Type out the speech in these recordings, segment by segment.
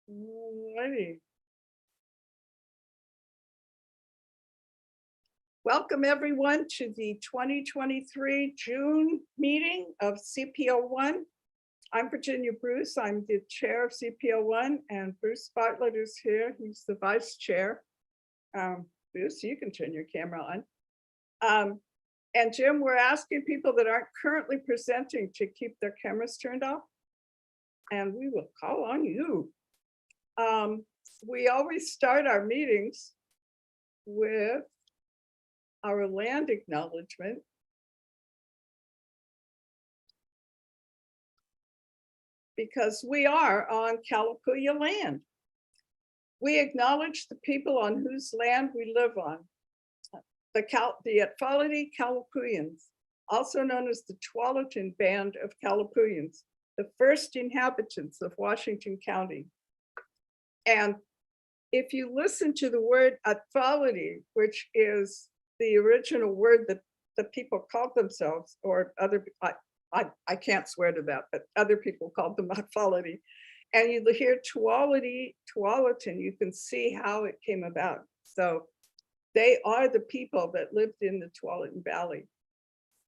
Alrighty. Welcome everyone to the 2023 June meeting of CPO1. I'm Virginia Bruce. I'm the chair of CPO1, and Bruce Bartlett is here. He's the vice chair. Bruce, you can turn your camera on. And Jim, we're asking people that aren't currently presenting to keep their cameras turned off, and we will call on you. We always start our meetings with our land acknowledgement. Because we are on Kalapuya land. We acknowledge the people on whose land we live on. The Atfality Kalapuyans, also known as the Tualatin Band of Kalapuyans, the first inhabitants of Washington County. And if you listen to the word Atfality, which is the original word that the people called themselves, or other, I can't swear to that, but other people called them Atfality. And you hear Tualatin, you can see how it came about. So they are the people that lived in the Tualatin Valley.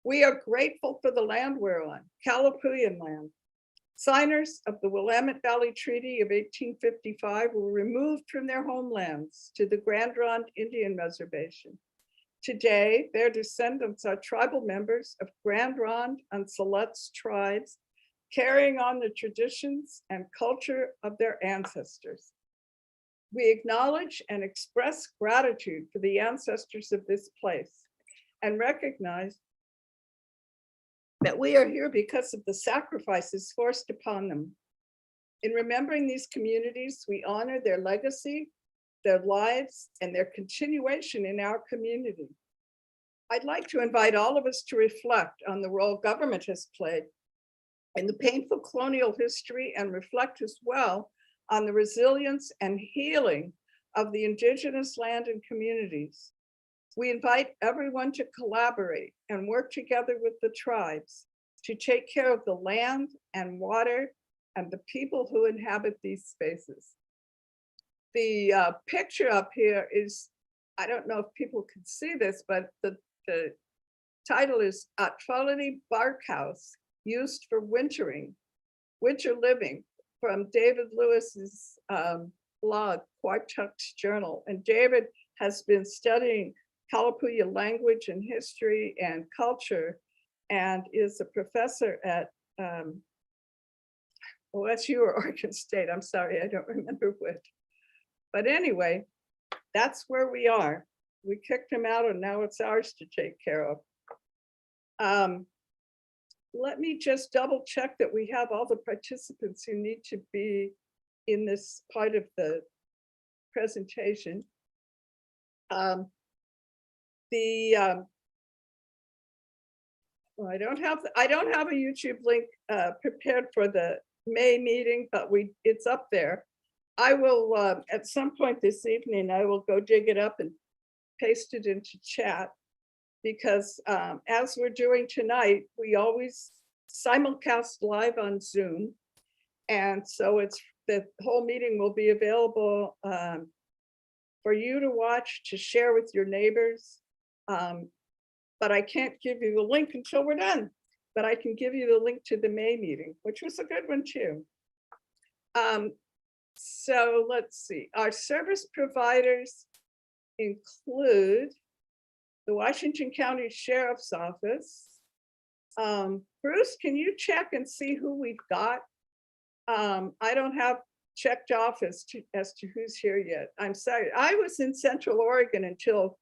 We are grateful for the land we're on, Kalapuyan land. Signers of the Willamette Valley Treaty of 1855 were removed from their homelands to the Grand Ronde Indian Reservation. Today, their descendants are tribal members of Grand Ronde and Siletz tribes, carrying on the traditions and culture of their ancestors. We acknowledge and express gratitude for the ancestors of this place and recognize that we are here because of the sacrifices forced upon them. In remembering these communities, we honor their legacy, their lives, and their continuation in our community. I'd like to invite all of us to reflect on the role government has played in the painful colonial history and reflect as well on the resilience and healing of the indigenous land and communities. We invite everyone to collaborate and work together with the tribes to take care of the land and water and the people who inhabit these spaces. The picture up here is, I don't know if people can see this, but the title is Atfality Bark House Used for Winter Living, from David Lewis's blog, Quartuk's Journal. And David has been studying Kalapuya language and history and culture, and is a professor at OSU or Oregon State. I'm sorry, I don't remember which. But anyway, that's where we are. We kicked him out and now it's ours to take care of. Let me just double check that we have all the participants who need to be in this part of the presentation. Well, I don't have a YouTube link prepared for the May meeting, but it's up there. I will at some point this evening, I will go dig it up and paste it into chat, because as we're doing tonight, we always simulcast live on Zoom. And so the whole meeting will be available for you to watch, to share with your neighbors. But I can't give you the link until we're done. But I can give you the link to the May meeting, which was a good one too. So let's see, our service providers include the Washington County Sheriff's Office. Bruce, can you check and see who we've got? I don't have checked off as to who's here yet. I'm sorry, I was in Central Oregon until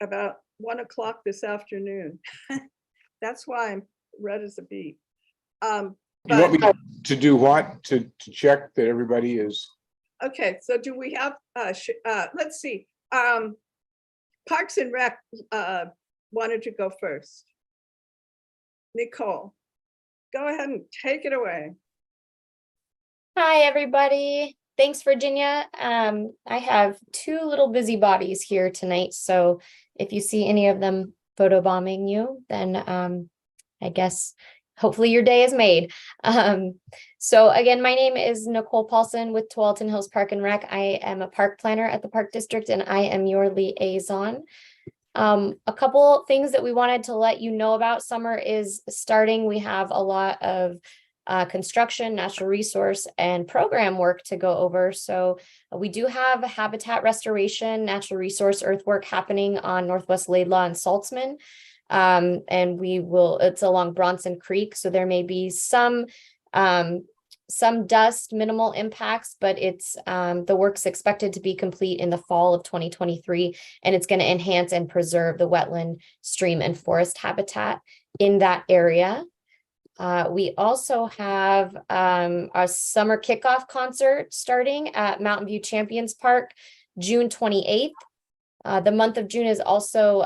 about 1 o'clock this afternoon. That's why I'm red as a beet. You want me to do what? To check that everybody is? Okay, so do we have, let's see. Parks and Rec wanted to go first. Nicole, go ahead and take it away. Hi, everybody. Thanks, Virginia. I have two little busybodies here tonight, so if you see any of them photobombing you, then I guess hopefully your day is made. So again, my name is Nicole Paulson with Tualatin Hills Park and Rec. I am a park planner at the Park District, and I am your liaison. A couple things that we wanted to let you know about. Summer is starting. We have a lot of construction, natural resource, and program work to go over. So we do have habitat restoration, natural resource earthwork happening on Northwest Laidlaw and Saltzman. And it's along Bronson Creek. So there may be some dust, minimal impacts, but it's the work's expected to be complete in the fall of 2023, and it's going to enhance and preserve the wetland, stream, and forest habitat in that area. We also have our summer kickoff concert starting at Mountain View Champions Park, June 28th. The month of June is also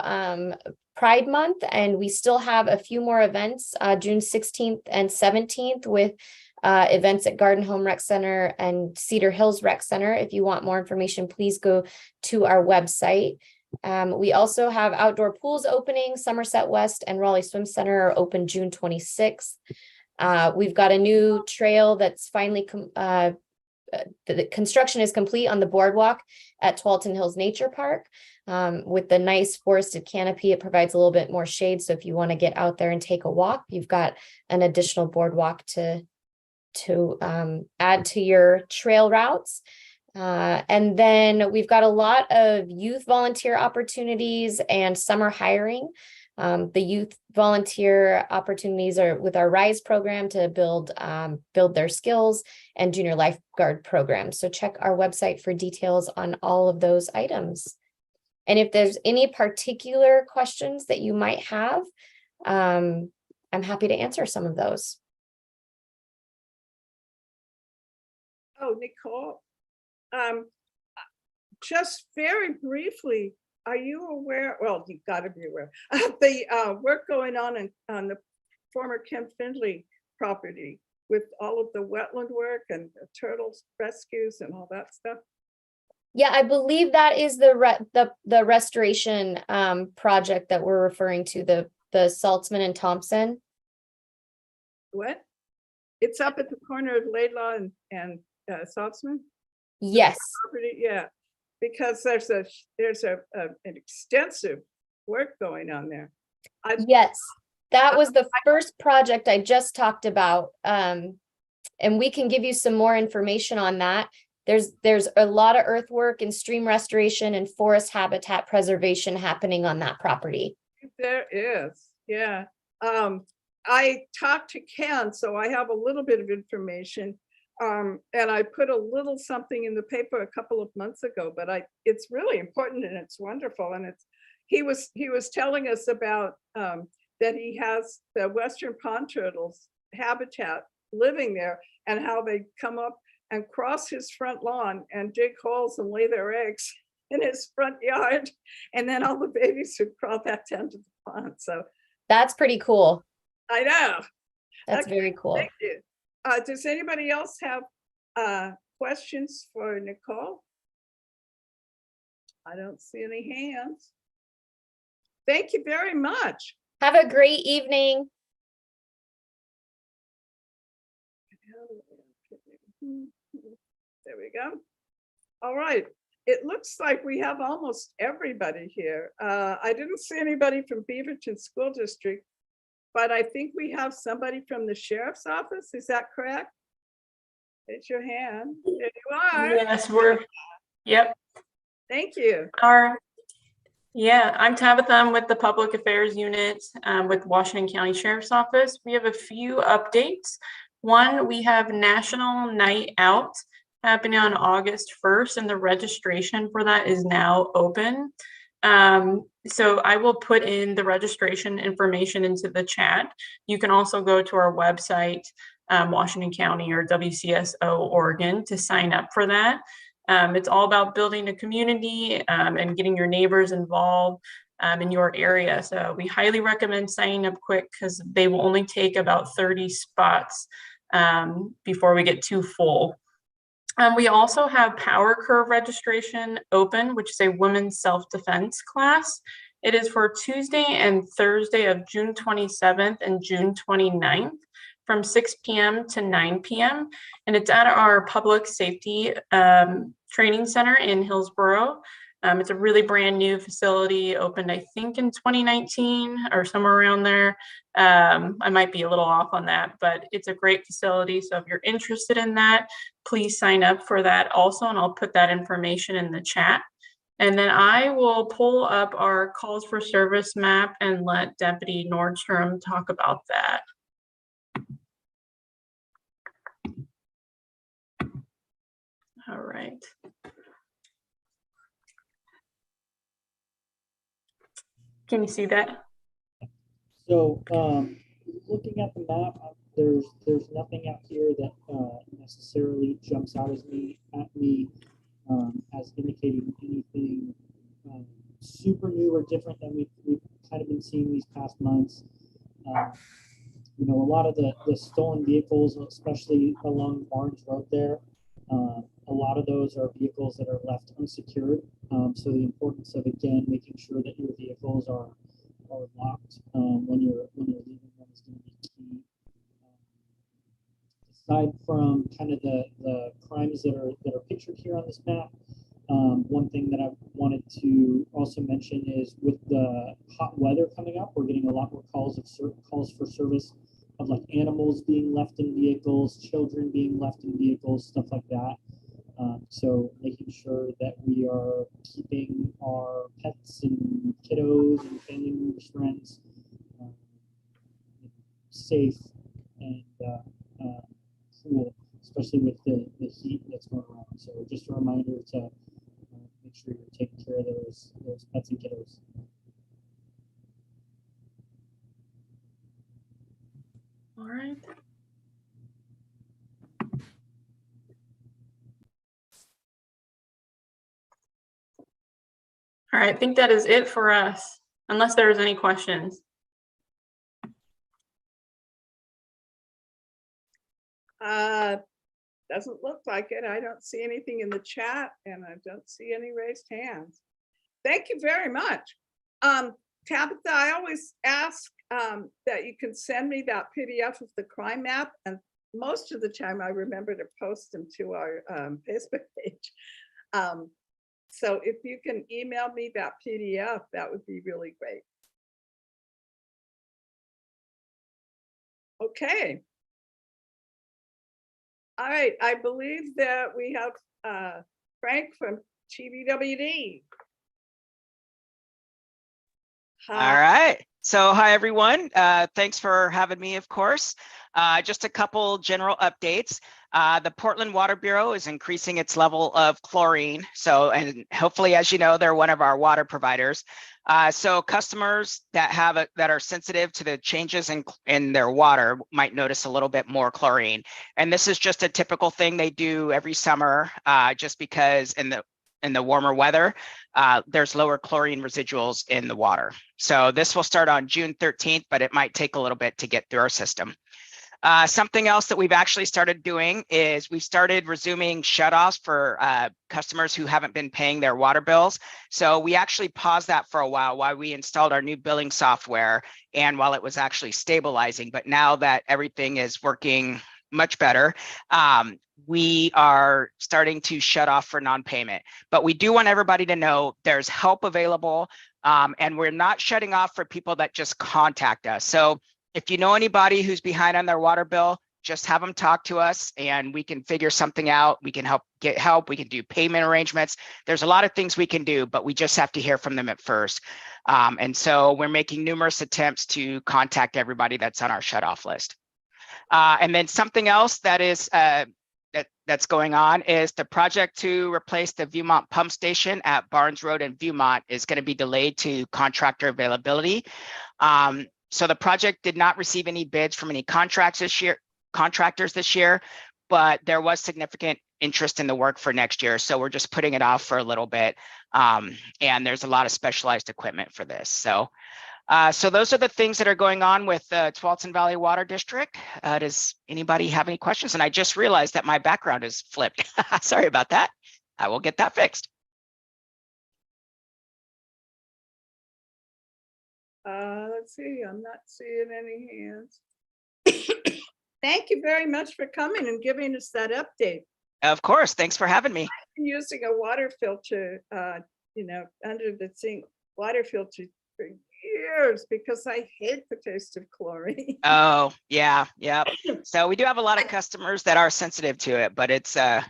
Pride Month, and we still have a few more events, June 16th and 17th, with events at Garden Home Rec Center and Cedar Hills Rec Center. If you want more information, please go to our website. We also have outdoor pools opening. Somerset West and Raleigh Swim Center are open June 26th. We've got a new trail that's finally, the construction is complete on the boardwalk at Tualatin Hills Nature Park. With the nice forested canopy, it provides a little bit more shade. So if you want to get out there and take a walk, you've got an additional boardwalk to add to your trail routes. And then we've got a lot of youth volunteer opportunities and summer hiring. The youth volunteer opportunities are with our RISE program to build their skills, and junior lifeguard programs. So check our website for details on all of those items. And if there's any particular questions that you might have, I'm happy to answer some of those. Oh, Nicole, just very briefly, are you aware, well, you've got to be aware of the work going on the former Kemp Findlay property with all of the wetland work and the turtles rescues and all that stuff? Yeah, I believe that is the restoration project that we're referring to, the Saltzman and Thompson. What? It's up at the corner of Laidlaw and Saltzman? Yes. Property, yeah, because there's an extensive work going on there. Yes, that was the first project I just talked about. And we can give you some more information on that. There's a lot of earthwork and stream restoration and forest habitat preservation happening on that property. There is, yeah. I talked to Ken, so I have a little bit of information. And I put a little something in the paper a couple of months ago, but it's really important and it's wonderful. And he was telling us about that he has the Western pond turtles habitat living there, and how they come up and cross his front lawn and dig holes and lay their eggs in his front yard. And then all the babies would crawl back down to the pond. So that's pretty cool. I know. That's very cool. Thank you. Does anybody else have questions for Nicole? I don't see any hands. Thank you very much. Have a great evening. There we go. All right. It looks like we have almost everybody here. I didn't see anybody from Beaverton School District, but I think we have somebody from the sheriff's office. Is that correct? Raise your hand. There you are. Yes, yep. Thank you. Yeah, I'm Tabitha. I'm with the Public Affairs Unit with Washington County Sheriff's Office. We have a few updates. One, we have National Night Out happening on August 1st, and the registration for that is now open. So I will put in the registration information into the chat. You can also go to our website, Washington County or WCSO Oregon, to sign up for that. It's all about building a community and getting your neighbors involved in your area. So we highly recommend signing up quick, because they will only take about 30 spots before we get too full. We also have Power Curve registration open, which is a women's self-defense class. It is for Tuesday and Thursday of June 27th and June 29th from 6 p.m. to 9 p.m. And it's at our public safety training center in Hillsborough. It's a really brand new facility, opened, I think, in 2019 or somewhere around there. I might be a little off on that, but it's a great facility. So if you're interested in that, please sign up for that also, and I'll put that information in the chat. And then I will pull up our calls for service map and let Deputy Nordstrom talk about that. All right. Can you see that? So looking at the map, there's nothing out here that necessarily jumps out at me as indicating anything super new or different than we've kind of been seeing these past months. You know, a lot of the stolen vehicles, especially along Barnes Road there, a lot of those are vehicles that are left unsecured. So the importance of, again, making sure that your vehicles are locked when you're leaving them is going to be key. Aside from kind of the crimes that are pictured here on this map, one thing that I wanted to also mention is with the hot weather coming up, we're getting a lot more calls for service of like animals being left in vehicles, children being left in vehicles, stuff like that. So making sure that we are keeping our pets and kiddos and family members, friends safe and cool, especially with the heat that's going around. So just a reminder to make sure you're taking care of those pets and kiddos. All right. All right, I think that is it for us, unless there's any questions. Doesn't look like it. I don't see anything in the chat and I don't see any raised hands. Thank you very much. Tabitha, I always ask that you can send me that PDF of the crime map, and most of the time I remember to post them to our Facebook page. So if you can email me that PDF, that would be really great. Okay. All right, I believe that we have Frank from TBWD. All right. So hi, everyone. Thanks for having me, of course. Just a couple general updates. The Portland Water Bureau is increasing its level of chlorine. So, and hopefully, as you know, they're one of our water providers. So customers that are sensitive to the changes in their water might notice a little bit more chlorine. And this is just a typical thing they do every summer, just because in the warmer weather, there's lower chlorine residuals in the water. So this will start on June 13th, but it might take a little bit to get through our system. Something else that we've actually started doing is we've started resuming shutoffs for customers who haven't been paying their water bills. So we actually paused that for a while we installed our new billing software and while it was actually stabilizing. But now that everything is working much better, we are starting to shut off for non-payment. But we do want everybody to know there's help available, and we're not shutting off for people that just contact us. So if you know anybody who's behind on their water bill, just have them talk to us and we can figure something out. We can get help. We can do payment arrangements. There's a lot of things we can do, but we just have to hear from them at first. And so we're making numerous attempts to contact everybody that's on our shutoff list. And then something else that is that's going on is the project to replace the Viewmont pump station at Barnes Road and Viewmont is going to be delayed to contractor availability. So the project did not receive any bids from any contractors this year, but there was significant interest in the work for next year. So we're just putting it off for a little bit. And there's a lot of specialized equipment for this. So those are the things that are going on with the Tualatin Valley Water District. Does anybody have any questions? And I just realized that my background is flipped. Sorry about that. I will get that fixed. Let's see, I'm not seeing any hands. Thank you very much for coming and giving us that update. Of course. Thanks for having me. I'm using a water filter, under the sink water filter for years because I hate the taste of chlorine. Oh, yeah. So we do have a lot of customers that are sensitive to it, but it's Yeah.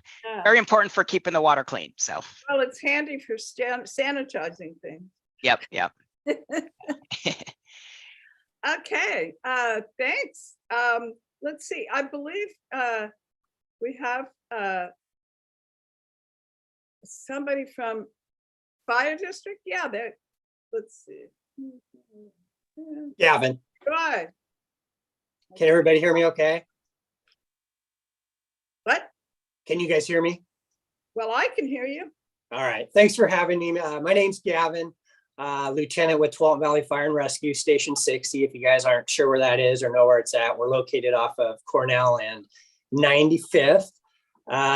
very important for keeping the water clean. So, Well, it's handy for sanitizing things. yep. Okay, thanks. Let's see, I believe we have somebody from fire district. Yeah, there. Let's see. Gavin, Good. can everybody hear me okay? What? Can you guys hear me? Well, I can hear you. All right, thanks for having me. My name's Gavin, Lieutenant with 12th Valley Fire and Rescue Station 60. If you guys aren't sure where that is or know where it's at, we're located off of Cornell and 95th.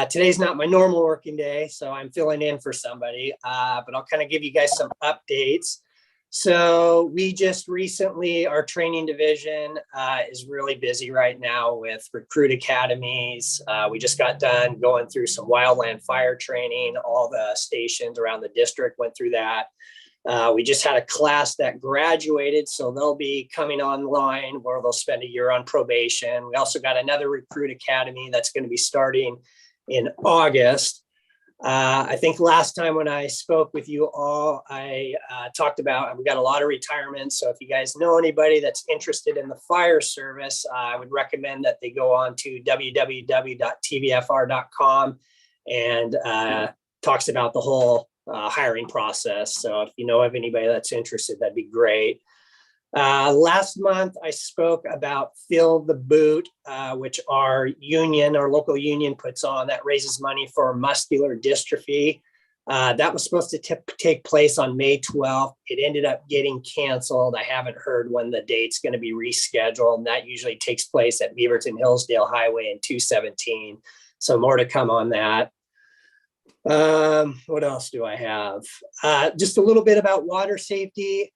Today's not my normal working day, so I'm filling in for somebody, but I'll kind of give you guys some updates. So we just recently, our training division is really busy right now with recruit academies. We just got done going through some wildland fire training. All the stations around the district went through that. We just had a class that graduated, so they'll be coming online where they'll spend a year on probation. We also got another recruit academy that's going to be starting in August. I think last time when I spoke with you all, I talked about, we got a lot of retirements. So if you guys know anybody that's interested in the fire service, I would recommend that they go on to www.tvfr.com and talks about the whole hiring process. So if you know of anybody that's interested, that'd be great. Last month, I spoke about Fill the Boot, which our local union puts on that raises money for muscular dystrophy. That was supposed to take place on May 12th. It ended up getting canceled. I haven't heard when the date's going to be rescheduled. And that usually takes place at Beaverton Hillsdale Highway and 217. So more to come on that. What else do I have? Just a little bit about water safety.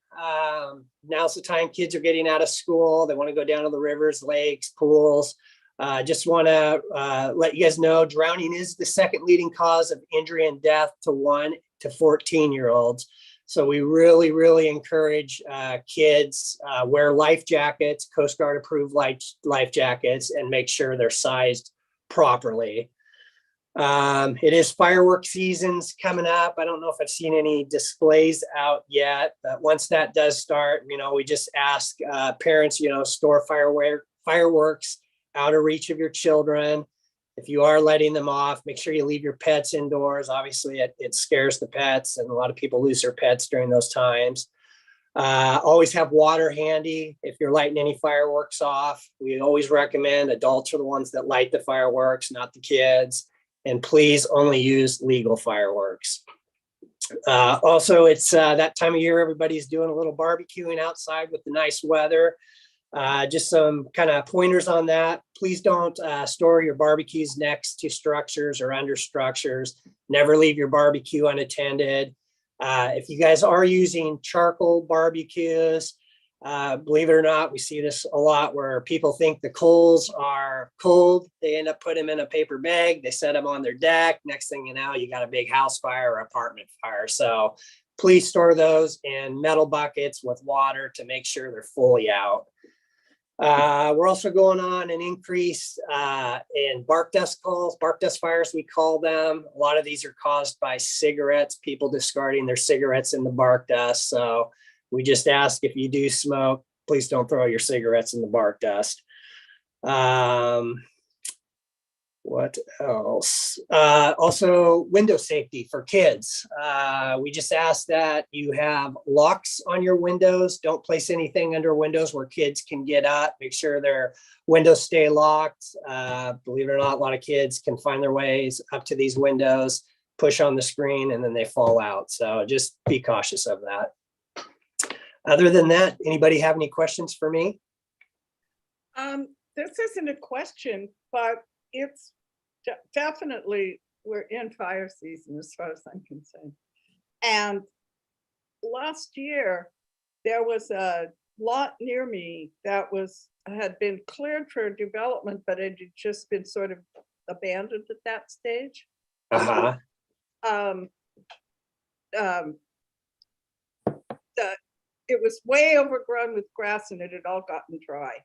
Now's the time kids are getting out of school. They want to go down to the rivers, lakes, pools. Just want to let you guys know drowning is the second leading cause of injury and death to 1 to 14-year-olds. So we really, really encourage kids wear life jackets, Coast Guard approved life jackets, and make sure they're sized properly. It is fireworks season's coming up. I don't know if I've seen any displays out yet, but once that does start, we just ask parents, store fireworks out of reach of your children. If you are letting them off, make sure you leave your pets indoors. Obviously, it scares the pets, and a lot of people lose their pets during those times. Always have water handy if you're lighting any fireworks off. We always recommend adults are the ones that light the fireworks, not the kids. And please only use legal fireworks. Also, it's that time of year, everybody's doing a little barbecuing outside with the nice weather. Just some kind of pointers on that. Please don't store your barbecues next to structures or under structures. Never leave your barbecue unattended. If you guys are using charcoal barbecues, believe it or not, we see this a lot where people think the coals are cold. They end up putting them in a paper bag. They set them on their deck. Next thing you know, you got a big house fire or apartment fire. So please store those in metal buckets with water to make sure they're fully out. We're also going on an increase in bark dust calls, bark dust fires, we call them. A lot of these are caused by cigarettes, people discarding their cigarettes in the bark dust. So we just ask if you do smoke, please don't throw your cigarettes in the bark dust. What else? Also, window safety for kids. We just ask that you have locks on your windows. Don't place anything under windows where kids can get up. Make sure their windows stay locked. Believe it or not, a lot of kids can find their ways up to these windows, push on the screen, and then they fall out. So just be cautious of that. Other than that, anybody have any questions for me? This isn't a question, but it's definitely, we're in fire season as far as I'm concerned. And last year, there was a lot near me that had been cleared for development, but it had just been sort of abandoned at that stage. Uh-huh. Um, it was way overgrown with grass and it had all gotten dry.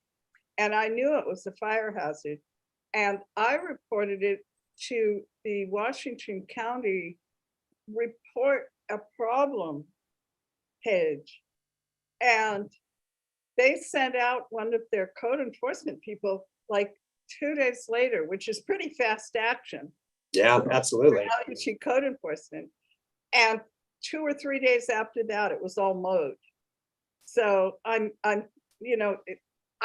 And I knew it was a fire hazard. And I reported it to the Washington County report a problem page. And they sent out one of their code enforcement people like 2 days later, which is pretty fast action. Yeah, absolutely. Code enforcement. And 2 or 3 days after that, it was all mowed. So I'm, I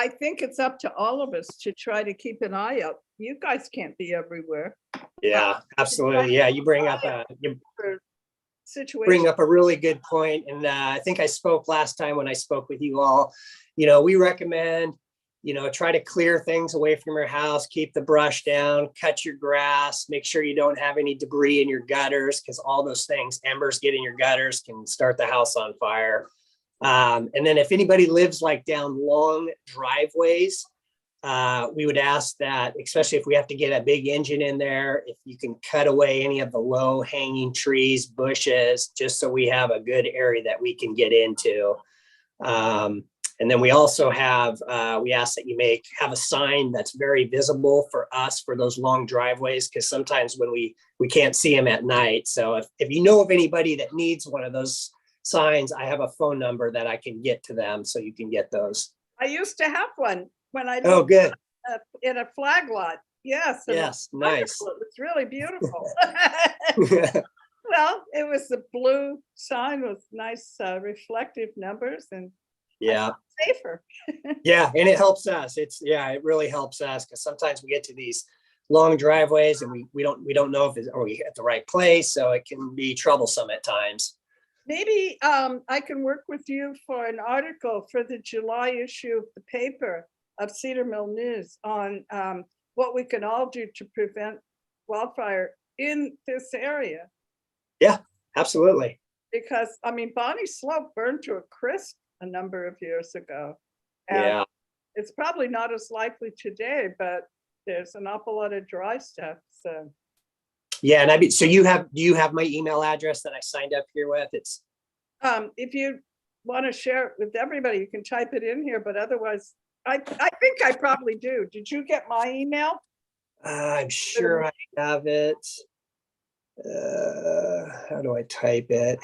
think it's up to all of us to try to keep an eye out. You guys can't be everywhere. Yeah, absolutely. Yeah, you bring up a Situation. really good point. And I think I spoke last time when I spoke with you all. We recommend, try to clear things away from your house, keep the brush down, cut your grass, make sure you don't have any debris in your gutters, because all those things, embers get in your gutters, can start the house on fire. And then if anybody lives like down long driveways, we would ask that, especially if we have to get a big engine in there, if you can cut away any of the low hanging trees, bushes, just so we have a good area that we can get into. And then we also have, we ask that you have a sign that's very visible for us for those long driveways, because sometimes when we can't see them at night. So if you know of anybody that needs one of those signs, I have a phone number that I can get to them so you can get those. I used to have one when I Oh, lived good. in a flag lot. Yes. Yes, nice. It was really beautiful. Well, it was the blue sign with nice reflective numbers and yeah, safer. Yeah, and it helps us. It really helps us, because sometimes we get to these long driveways and we don't know if are we at the right place, so it can be troublesome at times. Maybe I can work with you for an article for the July issue of the paper of Cedar Mill News on what we can all do to prevent wildfire in this area. Yeah, absolutely. Because Bonnie Slope burned to a crisp a number of years ago. And yeah, it's probably not as likely today, but there's an awful lot of dry stuff. So yeah, and so do you have my email address that I signed up here with? It's if you want to share it with everybody, you can type it in here, but otherwise I think I probably do. Did you get my email? I'm sure I have it. How do I type it?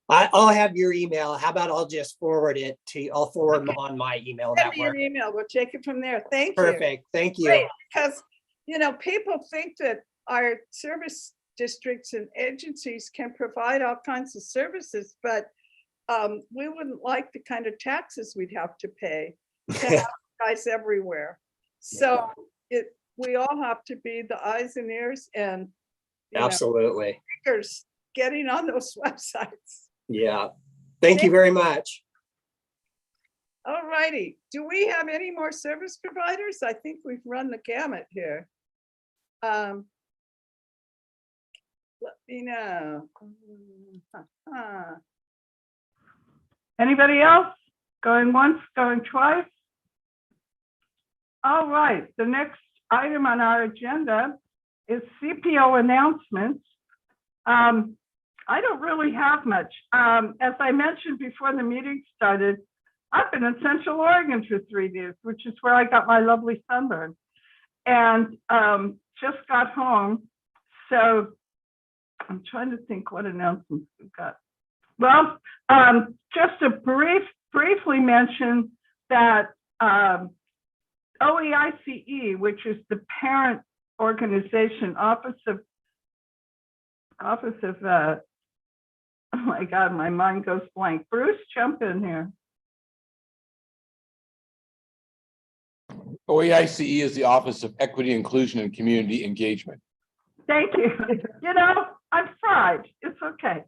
I'll have your email. How about I'll just forward it to you? I'll forward them on my email. Send me an email. We'll take it from there. Thank you. Perfect. Thank you. Great, because people think that our service districts and agencies can provide all kinds of services, but we wouldn't like the kind of taxes we'd have to pay to have guys everywhere. So we all have to be the eyes and ears and absolutely speakers getting on those websites. Yeah. Thank you very much. All righty. Do we have any more service providers? I think we've run the gamut here. Let me know. Anybody else? Going once, going twice? All right, the next item on our agenda is CPO announcements. I don't really have much. As I mentioned before the meeting started, I've been in Central Oregon for 3 days, which is where I got my lovely sunburn, and just got home. So I'm trying to think what announcements we've got. Well, just to briefly mention that OEICE, which is the parent organization, Office of oh my God, my mind goes blank. Bruce, jump in here. OEICE is the Office of Equity, Inclusion, and Community Engagement. Thank you. I'm fried. It's okay.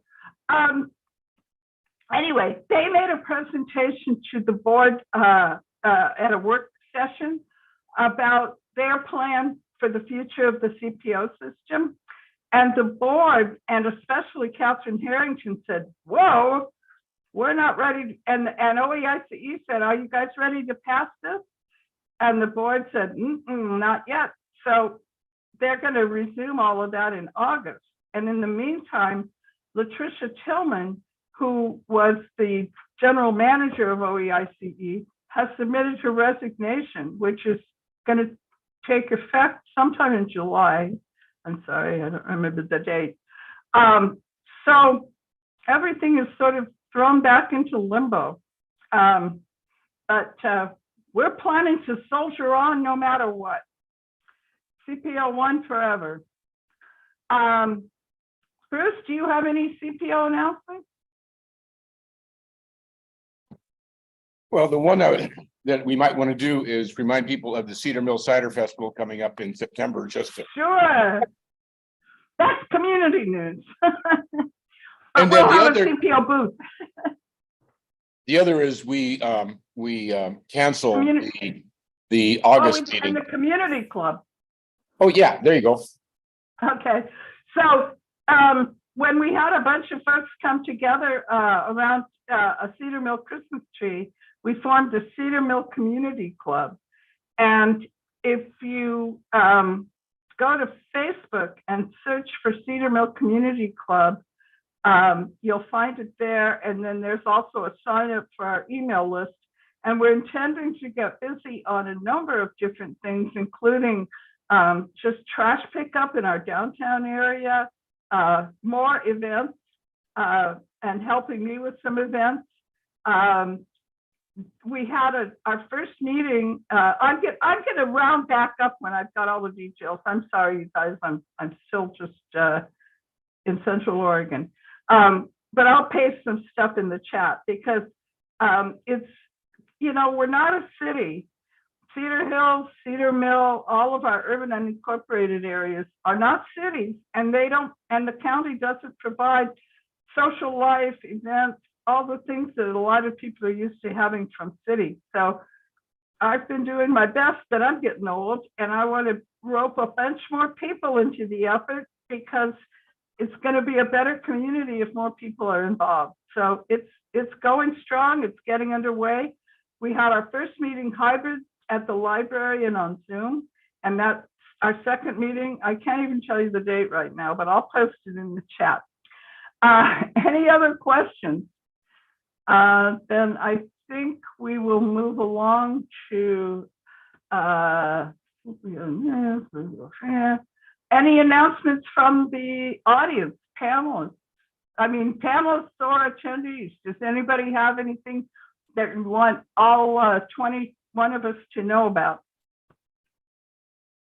Anyway, they made a presentation to the board at a work session about their plan for the future of the CPO system. And the board, and especially Catherine Harrington, said, whoa, we're not ready. And OEICE said, are you guys ready to pass this? And the board said, not yet. So they're going to resume all of that in August. And in the meantime, Latricia Tillman, who was the general manager of OEICE, has submitted her resignation, which is going to take effect sometime in July. I'm sorry, I don't remember the date. So everything is sort of thrown back into limbo. But we're planning to soldier on no matter what. CPO won forever. Bruce, do you have any CPO announcements? Well, the one that we might want to do is remind people of the Cedar Mill Cider Festival coming up in September, just to. Sure. That's community news. And we'll then the have other, a CPO booth. the other is we canceled Community- the Oh, August and meeting. the community club. Oh, yeah, there you go. Okay, so when we had a bunch of folks come together around a Cedar Mill Christmas tree, we formed the Cedar Mill Community Club. And if you go to Facebook and search for Cedar Mill Community Club, you'll find it there. And then there's also a sign up for our email list. And we're intending to get busy on a number of different things, including just trash pickup in our downtown area, more events, and helping me with some events. We had our first meeting. I'm gonna round back up when I've got all the details. I'm sorry, you guys. I'm still just in Central Oregon, but I'll paste some stuff in the chat because it's, we're not a city. Cedar Hills, Cedar Mill, all of our urban unincorporated areas are not cities, and the county doesn't provide social life, events, all the things that a lot of people are used to having from cities. So I've been doing my best, but I'm getting old, and I want to rope a bunch more people into the effort because it's going to be a better community if more people are involved. So it's going strong. It's getting underway. We had our first meeting hybrid at the library and on Zoom, and that's our second meeting. I can't even tell you the date right now, but I'll post it in the chat. Any other questions? Then I think we will move along to any announcements from the audience, panelists? Panelists or attendees. Does anybody have anything that you want all 21 of us to know about?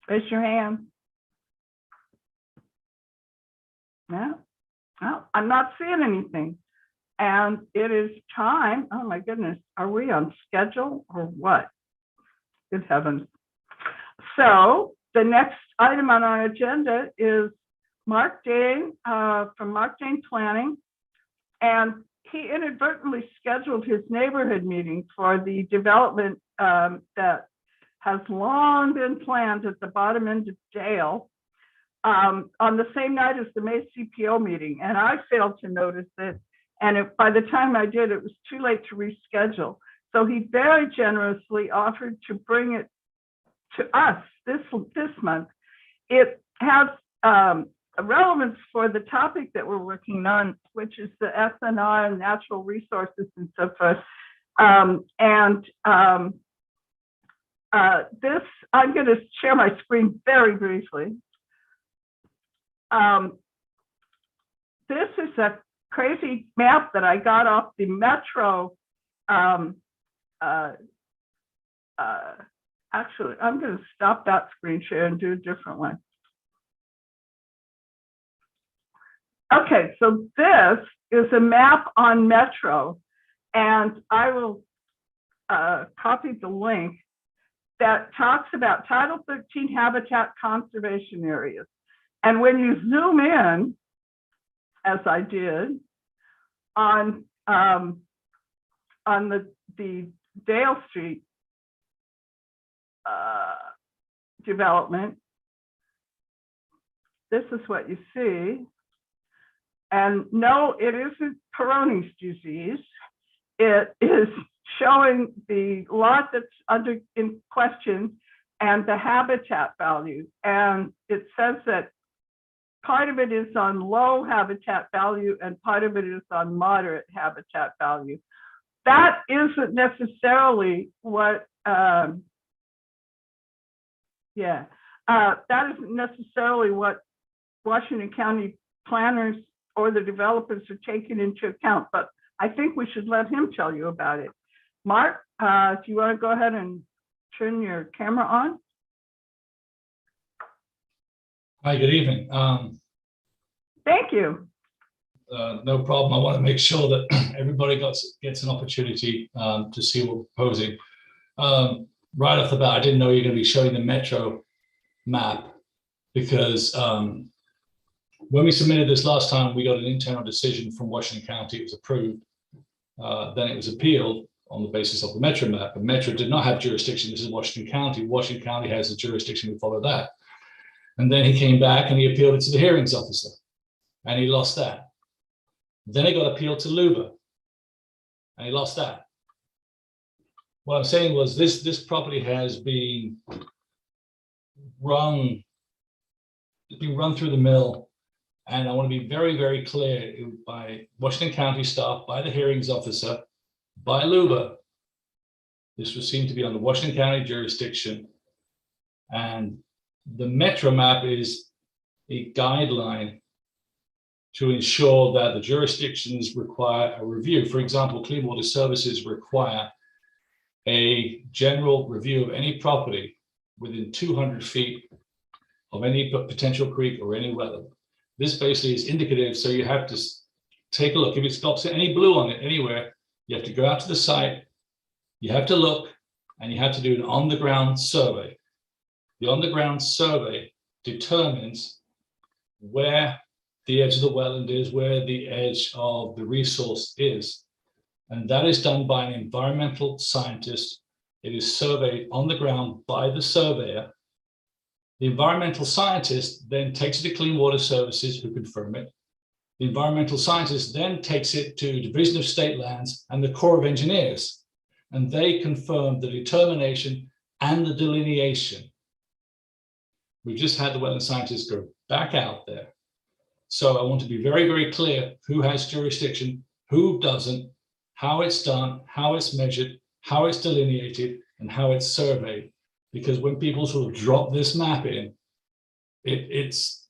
Raise your hand. No, I'm not seeing anything. And it is time. Oh my goodness, are we on schedule or what? Good heavens. So the next item on our agenda is Mark Dane from Mark Dane Planning. And he inadvertently scheduled his neighborhood meeting for the development that has long been planned at the bottom end of Dale on the same night as the May CPO meeting. And I failed to notice it. And by the time I did, it was too late to reschedule. So he very generously offered to bring it to us this month. It has a relevance for the topic that we're working on, which is the SNR and natural resources and so forth. This, I'm going to share my screen very briefly. This is a crazy map that I got off the Metro. Actually, I'm going to stop that screen share and do a different one. Okay, so this is a map on Metro, and I will copy the link that talks about Title 13 habitat conservation areas. And when you zoom in, as I did, on the Dale Street development, this is what you see. And no, it isn't Peyronie's disease. it is showing the lot that's in question and the habitat value. And it says that part of it is on low habitat value and part of it is on moderate habitat value. That isn't necessarily what, that isn't necessarily what Washington County planners or the developers are taking into account, but I think we should let him tell you about it. Mark, do you want to go ahead and turn your camera on? Hi, good evening. Thank you. No problem. I want to make sure that everybody gets an opportunity to see what we're proposing. Right off the bat, I didn't know you were going to be showing the metro map because when we submitted this last time, we got an internal decision from Washington County. It was approved. Then it was appealed on the basis of the metro map. But metro did not have jurisdiction. This is Washington County. Washington County has the jurisdiction. We follow that. And then he came back and he appealed it to the hearings officer, and he lost that. Then it got appealed to Luba, and he lost that. What I'm saying was this property has been run through the mill, and I want to be very, very clear by Washington County staff, by the hearings officer, by Luba. This was seen to be under Washington County jurisdiction, and the metro map is a guideline to ensure that the jurisdictions require a review. For example, Clean Water Services require a general review of any property within 200 feet of any potential creek or any wetland. This basically is indicative, so you have to take a look. If it's got any blue on it anywhere, you have to go out to the site, you have to look, and you have to do an on-the-ground survey. The on-the-ground survey determines where the edge of the wetland is, where the edge of the resource is. And that is done by an environmental scientist. It is surveyed on the ground by the surveyor. The environmental scientist then takes it to Clean Water Services, who confirm it. The environmental scientist then takes it to Division of State Lands and the Corps of Engineers, and they confirm the determination and the delineation. We've just had the wetland scientists go back out there. So I want to be very, very clear who has jurisdiction, who doesn't, how it's done, how it's measured, how it's delineated, and how it's surveyed. Because when people sort of drop this map in, it's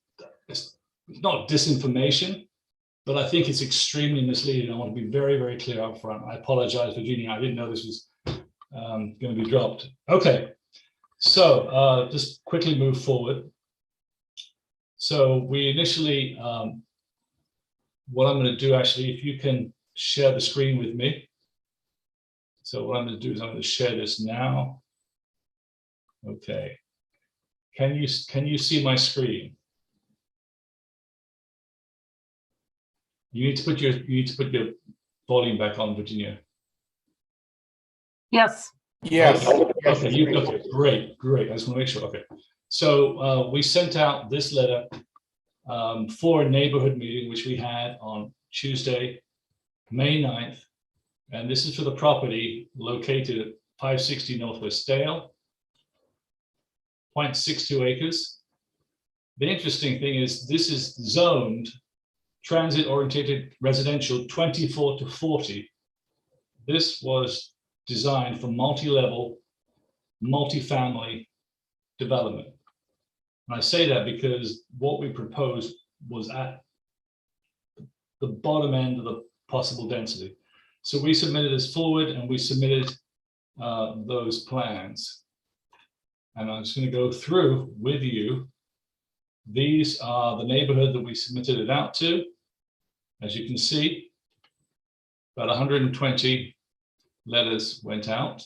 not disinformation, but I think it's extremely misleading. I want to be very, very clear up front. I apologize, Virginia. I didn't know this was going to be dropped. Okay, so just quickly move forward. So we initially, what I'm going to do actually, if you can share the screen with me. So what I'm going to do is I'm going to share this now. Okay. Can you see my screen? You need to put your volume back on, Virginia. Yes. Yes. Okay, okay, great. I just want to make sure. Okay. So we sent out this letter for a neighborhood meeting, which we had on Tuesday, May 9th. And this is for the property located at 560 Northwest Dale, 0.62 acres. The interesting thing is this is zoned transit-oriented residential 24 to 40. This was designed for multi-level, multi-family development. And I say that because what we proposed was at the bottom end of the possible density. So we submitted this forward and we submitted those plans. And I'm just going to go through with you. These are the neighborhood that we submitted it out to. As you can see, about 120 letters went out.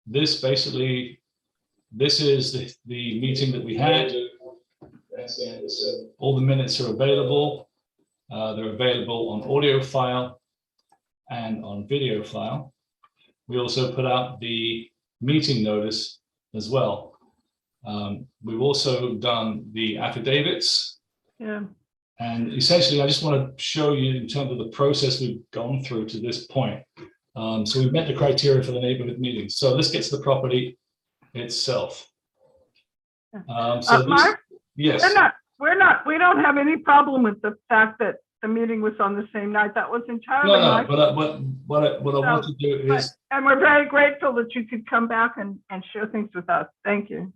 This basically, this is the meeting that we had. All the minutes are available. They're available on audio file and on video file. We also put out the meeting notice as well. We've also done the affidavits. Yeah. And essentially, I just want to show you in terms of the process we've gone through to this point. So we've met the criteria for the neighborhood meetings. So let's get to the property itself. Mark, yes. we don't have any problem with the fact that the meeting was on the same night. That was entirely No, my. but what I want to do is, and we're very grateful that you could come back and share things with us. Thank you.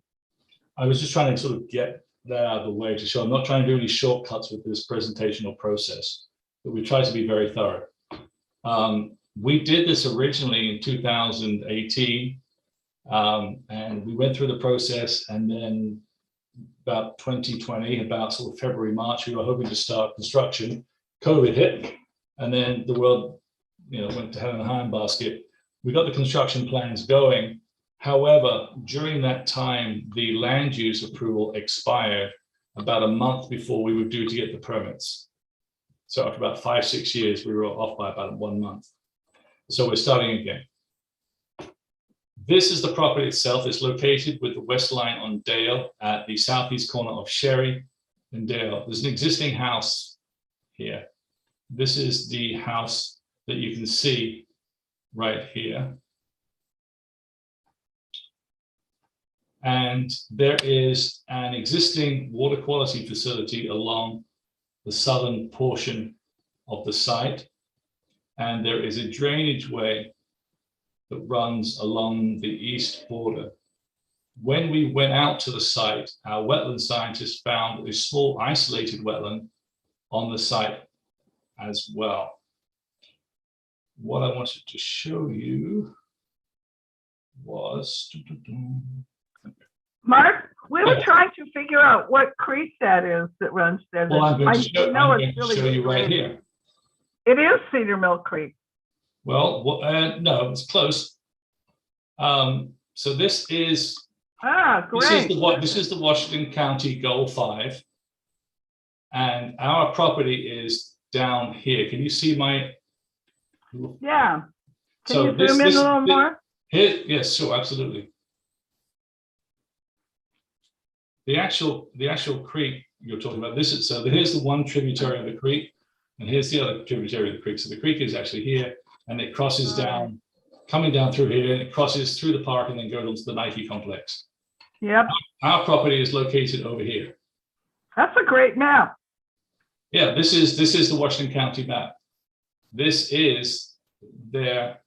I was just trying to sort of get that out of the way to show I'm not trying to do any shortcuts with this presentational process, but we try to be very thorough. We did this originally in 2018, and we went through the process, and then about 2020, about sort of February, March, we were hoping to start construction. COVID hit, and then the world, went to hell in a handbasket. We got the construction plans going. However, during that time, the land use approval expired about a month before we were due to get the permits. So after about 5-6 years, we were off by about 1 month. So we're starting again. This is the property itself. It's located with the west line on Dale at the southeast corner of Sherry and Dale. There's an existing house here. This is the house that you can see right here. And there is an existing water quality facility along the southern portion of the site. And there is a drainage way that runs along the east border. When we went out to the site, our wetland scientists found a small isolated wetland on the site as well. What I wanted to show you was, Mark, we were trying to figure out what creek that is that runs there. well, I'm going to show you right here. It is Cedar Mill Creek. Well, no, it's close. So this is great. This is the Washington County Goal 5, and our property is down here. Can you see my? Yeah. Can So you zoom in a little more? Here, yes, sure, absolutely. The actual creek you're talking about. Here's the one tributary of the creek, and here's the other tributary of the creek. So the creek is actually here, and it crosses down, coming down through here, and it crosses through the park and then goes onto the Nike complex. Yep. Our property is located over here. That's a great map. Yeah, this is the Washington County map. This is their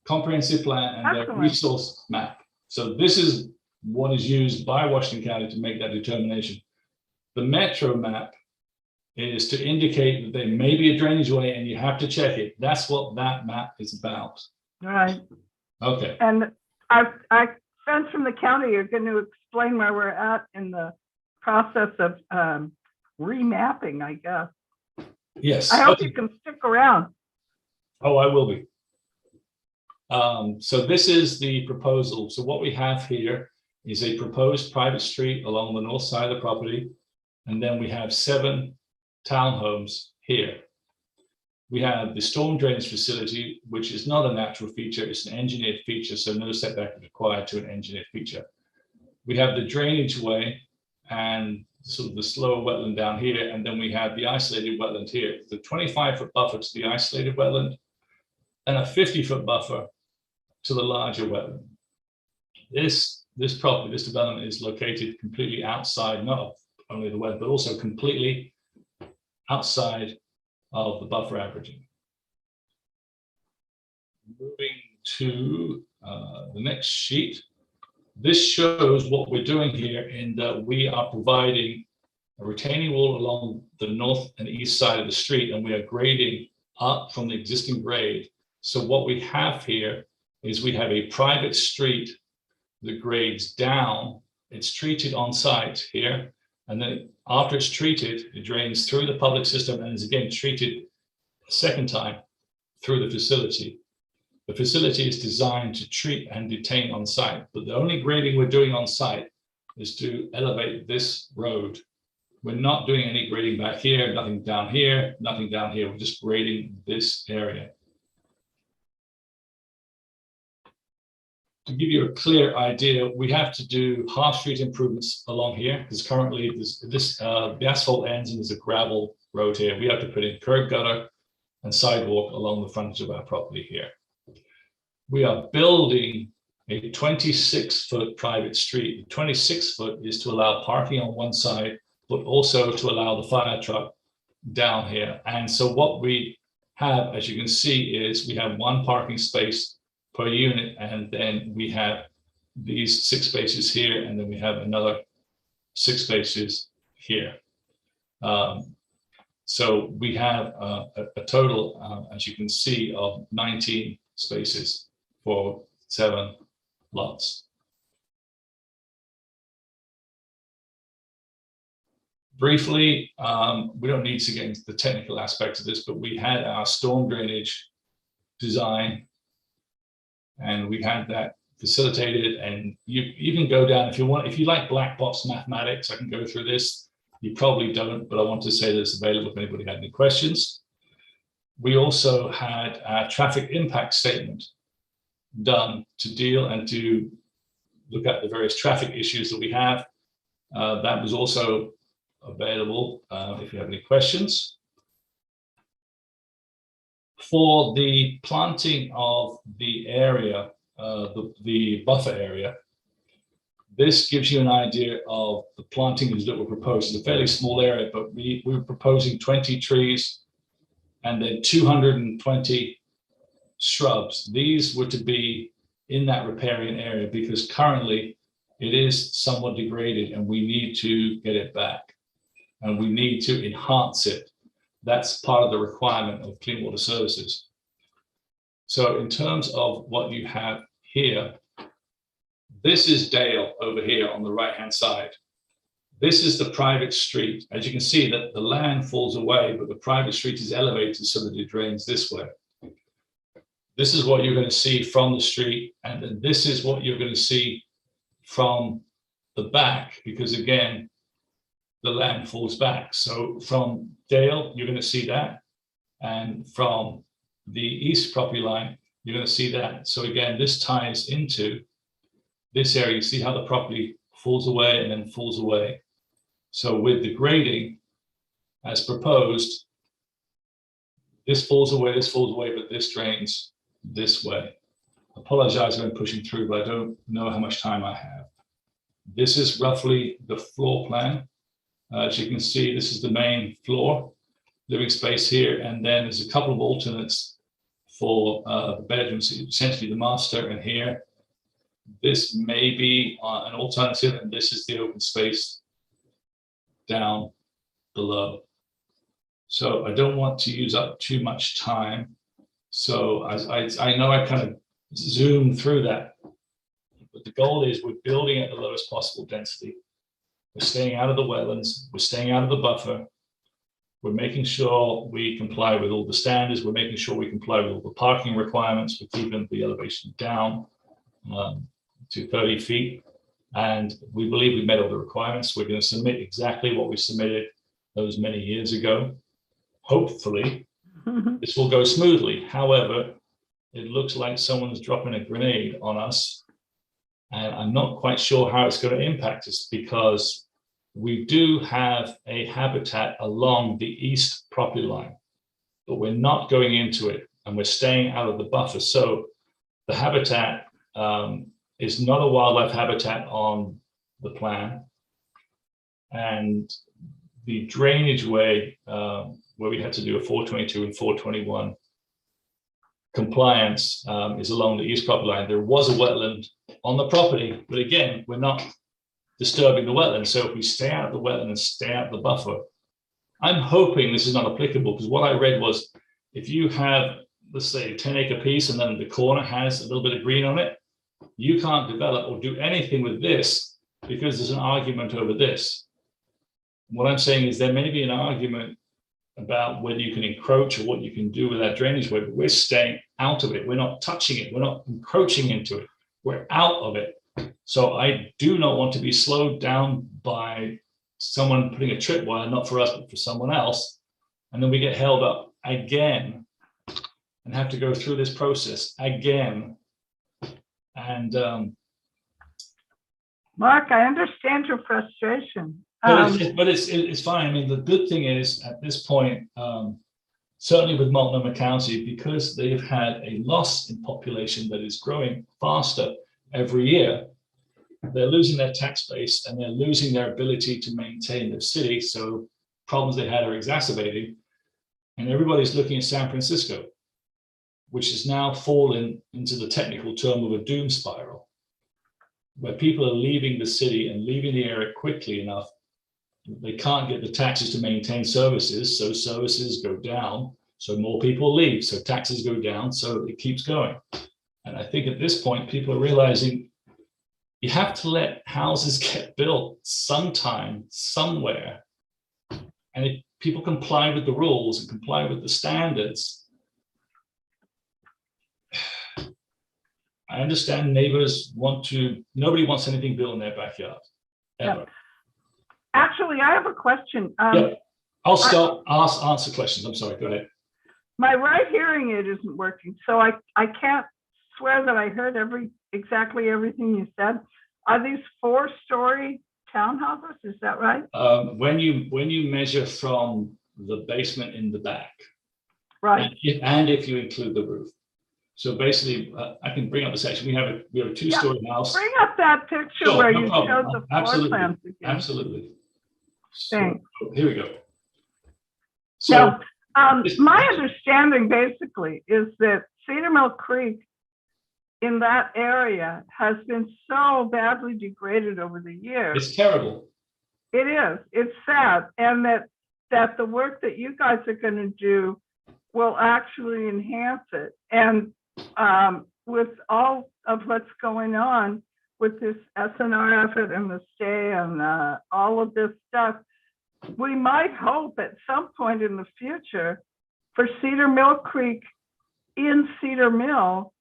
comprehensive plan and their resource map. So this is what is used by Washington County to make that determination. The Metro map is to indicate that there may be a drainage way and you have to check it. That's what that map is about. Right. Okay. And I sense from the county, you're going to explain where we're at in the process of remapping, I guess. Yes. I hope you can stick around. Oh, I will be. So this is the proposal. So what we have here is a proposed private street along the north side of the property. And then we have 7 townhomes here. We have the storm drainage facility, which is not a natural feature, it's an engineered feature, so no setback is required to an engineered feature. We have the drainage way and sort of the slower wetland down here, and then we have the isolated wetland here. The 25-foot buffer to the isolated wetland and a 50-foot buffer to the larger wetland. This property, this development is located completely outside, not only the wetland, but also completely outside of the buffer averaging. Moving to the next sheet. This shows what we're doing here in that we are providing a retaining wall along the north and east side of the street, and we are grading up from the existing grade. So what we have here is we have a private street that grades down. It's treated on site here, and then after it's treated, it drains through the public system and is again treated a second time through the facility. The facility is designed to treat and detain on site, but the only grading we're doing on site is to elevate this road. We're not doing any grading back here, nothing down here, nothing down here. We're just grading this area. To give you a clear idea, we have to do half street improvements along here because currently the asphalt ends and there's a gravel road here. We have to put in curb gutter and sidewalk along the frontage of our property here. We are building a 26-foot private street. The 26-foot is to allow parking on one side, but also to allow the fire truck down here. And so what we have, as you can see, is we have one parking space per unit, and then we have these 6 spaces here, and then we have another 6 spaces here. So we have a total, as you can see, of 19 spaces for 7 lots. Briefly, we don't need to get into the technical aspects of this, but we had our storm drainage design, and we had that facilitated. And you can go down if you want. If you like black box mathematics, I can go through this. You probably don't, but I want to say that it's available if anybody had any questions. We also had a traffic impact statement done to deal and to look at the various traffic issues that we have. That was also available if you have any questions. For the planting of the area, the buffer area, this gives you an idea of the plantings that were proposed. It's a fairly small area, but we were proposing 20 trees and then 220 shrubs. These were to be in that riparian area because currently it is somewhat degraded and we need to get it back and we need to enhance it. That's part of the requirement of Clean Water Services. So in terms of what you have here, this is Dale over here on the right-hand side. This is the private street. As you can see that the land falls away, but the private street is elevated so that it drains this way. This is what you're going to see from the street. And then this is what you're going to see from the back, because again, the land falls back. So from Dale, you're going to see that. And from the east property line, you're going to see that. So again, this ties into this area. You see how the property falls away and then falls away. So with the grading as proposed, this falls away, but this drains this way. I apologize if I'm pushing through, but I don't know how much time I have. This is roughly the floor plan. As you can see, this is the main floor, living space here, and then there's a couple of alternates for the bedrooms, essentially the master and here. This may be an alternative, and this is the open space down below. So I don't want to use up too much time. So I know I kind of zoomed through that, but the goal is we're building at the lowest possible density. We're staying out of the wetlands, we're staying out of the buffer. We're making sure we comply with all the standards. We're making sure we comply with all the parking requirements. We're keeping the elevation down to 30 feet. And we believe we met all the requirements. We're going to submit exactly what we submitted those many years ago. Hopefully, this will go smoothly. However, it looks like someone's dropping a grenade on us. And I'm not quite sure how it's going to impact us, because we do have a habitat along the east property line, but we're not going into it and we're staying out of the buffer. So the habitat is not a wildlife habitat on the plan. And the drainage way, where we had to do a 422 and 421 compliance is along the east property line. There was a wetland on the property, but again, we're not disturbing the wetland. So if we stay out of the wetland and stay out of the buffer, I'm hoping this is not applicable, because what I read was if you have, let's say, a 10-acre piece and then the corner has a little bit of green on it, you can't develop or do anything with this because there's an argument over this. What I'm saying is there may be an argument about whether you can encroach or what you can do with that drainage way, but we're staying out of it. We're not touching it. We're not encroaching into it. We're out of it. So I do not want to be slowed down by someone putting a tripwire, not for us, but for someone else. And then we get held up again and have to go through this process again. And Mark, I understand your frustration. But it's fine. I mean, the good thing is at this point, certainly with Multnomah County, because they've had a loss in population that is growing faster every year, they're losing their tax base and they're losing their ability to maintain their city. So problems they had are exacerbating. And everybody's looking at San Francisco, which has now fallen into the technical term of a doom spiral, where people are leaving the city and leaving the area quickly enough. They can't get the taxes to maintain services, so services go down, so more people leave, so taxes go down, so it keeps going. And I think at this point, people are realizing you have to let houses get built sometime, somewhere. And if people comply with the rules and comply with the standards, I understand neighbors nobody wants anything built in their backyard, ever. Yeah. Actually, I have a question. Yeah, I'll answer questions. I'm sorry, go ahead. My right hearing aid isn't working, so I can't swear that I heard exactly everything you said. Are these 4-story townhouses? Is that right? When you measure from the basement in the back, Right. and if you include the roof. So basically, I can bring up the section. We have a 2-story house. Bring up that picture Sure, where no you problem. showed the floor Absolutely. plans again. Absolutely. Thanks. So, here we go. So Now, my understanding basically is that Cedar Mill Creek in that area has been so badly degraded over the years. it's terrible. It is. It's sad. And that the work that you guys are going to do will actually enhance it. And with all of what's going on with this SNR effort and the stay and all of this stuff, we might hope at some point in the future for Cedar Mill Creek in Cedar Mill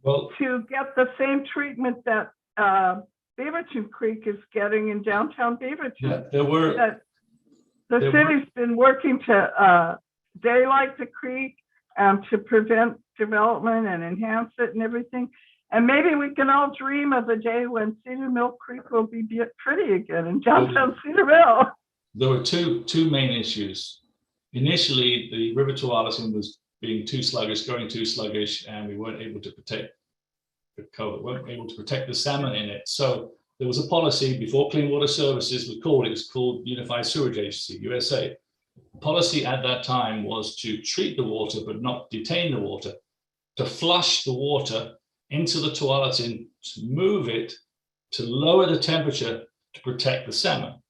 to get the same treatment that Beaverton Creek is getting in downtown Beaverton. Yeah, the city's been working to daylight the creek to prevent development and enhance it and everything. And maybe we can all dream of a day when Cedar Mill Creek will be pretty again in downtown Cedar Mill. There were two main issues. Initially, the River Tualatin was being too sluggish, going too sluggish, and we weren't able to protect the salmon in it. So there was a policy before Clean Water Services was called, it was called Unified Sewerage Agency, USA. The policy at that time was to treat the water, but not detain the water, to flush the water into the Tualatin, to move it, to lower the temperature to protect the salmon.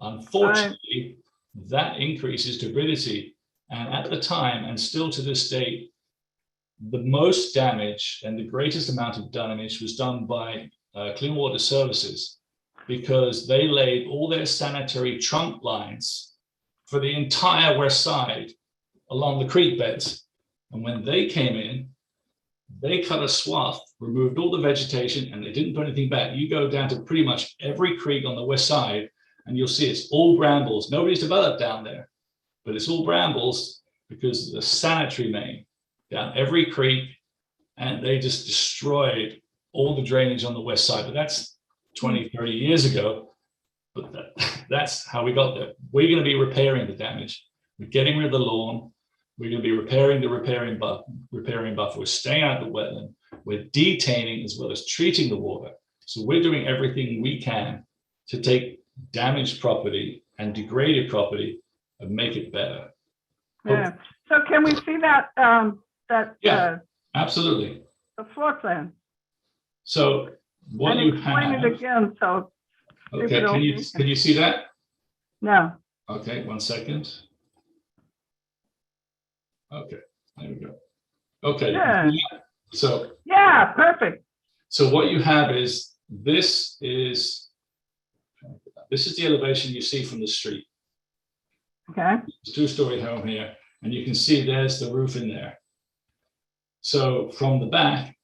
Unfortunately, that increases turbidity. And at the time, and still to this day, the most damage and the greatest amount of damage was done by Clean Water Services, because they laid all their sanitary trunk lines for the entire west side along the creek beds. And when they came in, they cut a swath, removed all the vegetation, and they didn't put anything back. You go down to pretty much every creek on the west side, and you'll see it's all brambles. Nobody's developed down there, but it's all brambles because of the sanitary main down every creek, and they just destroyed all the drainage on the west side. But that's 20, 30 years ago, but that's how we got there. We're going to be repairing the damage. We're getting rid of the lawn. We're going to be repairing the repairing buffer. We're staying out of the wetland. We're detaining as well as treating the water. So we're doing everything we can to take damaged property and degraded property and make it better. Yeah. So can we see that? Absolutely. The floor plan. So what and you explain have. it again. So. Okay. Can you see that? No. Okay. 1 second. Okay. There we go. Okay. Yeah. So. Yeah. Perfect. So what you have is this is the elevation you see from the street. Okay. It's a 2-story home here, and you can see there's the roof in there. So from the back,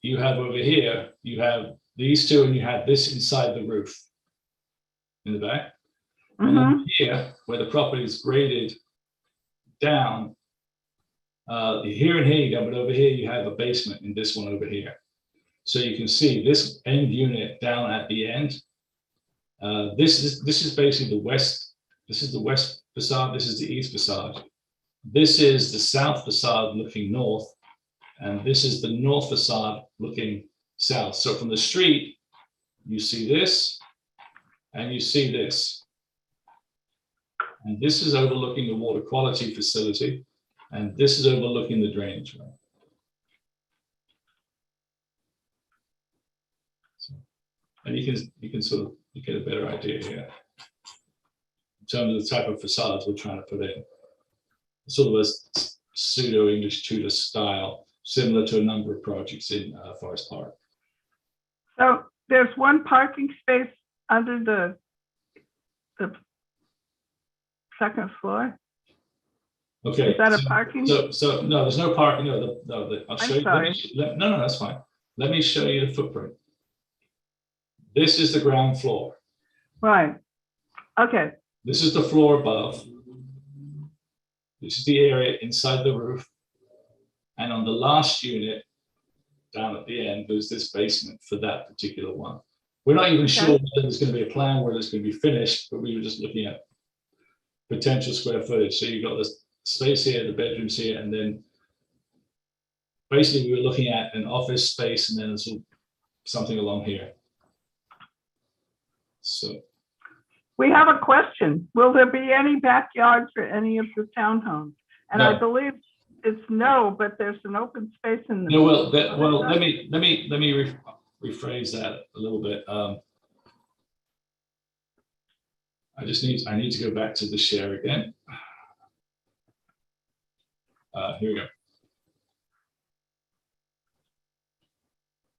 you have over here, you have these two, and you have this inside the roof in the back. And then here, where the property is graded down, here and here you go, but over here you have a basement in this one over here. So you can see this end unit down at the end This is basically the west. This is the west facade. This is the east facade. This is the south facade looking north, and this is the north facade looking south. So from the street, you see this, and you see this. And this is overlooking the water quality facility, and this is overlooking the drainage. So, and you can sort of get a better idea here in terms of the type of facades we're trying to put in. Sort of a pseudo English Tudor style, similar to a number of projects in Forest Park. So there's one parking space under the second floor. Okay. Is that a parking? So no, there's no parking. No, I'll show I'm you. sorry. No, that's fine. Let me show you the footprint. This is the ground floor. Right. Okay. This is the floor above. This is the area inside the roof. And on the last unit, down at the end, there's this basement for that particular one. We're not even sure whether there's going to be a plan where it's going to be finished, but we were just looking at potential square footage. So you've got this space here, the bedrooms here, and then basically we were looking at an office space and then something along here. So We have a question. Will there be any backyard for any of the townhomes? And No. I believe it's no, but there's an open space in the. no, well, let me rephrase that a little bit. I need to go back to the share again. Here we go.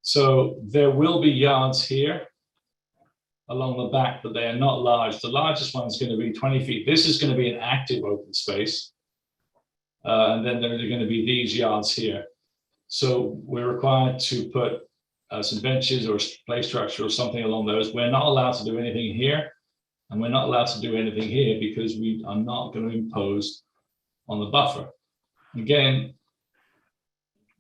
So there will be yards here along the back, but they are not large. The largest one is going to be 20 feet. This is going to be an active open space. And then there are going to be these yards here. So we're required to put some benches or play structure or something along those. We're not allowed to do anything here, and we're not allowed to do anything here because we are not going to impose on the buffer. Again,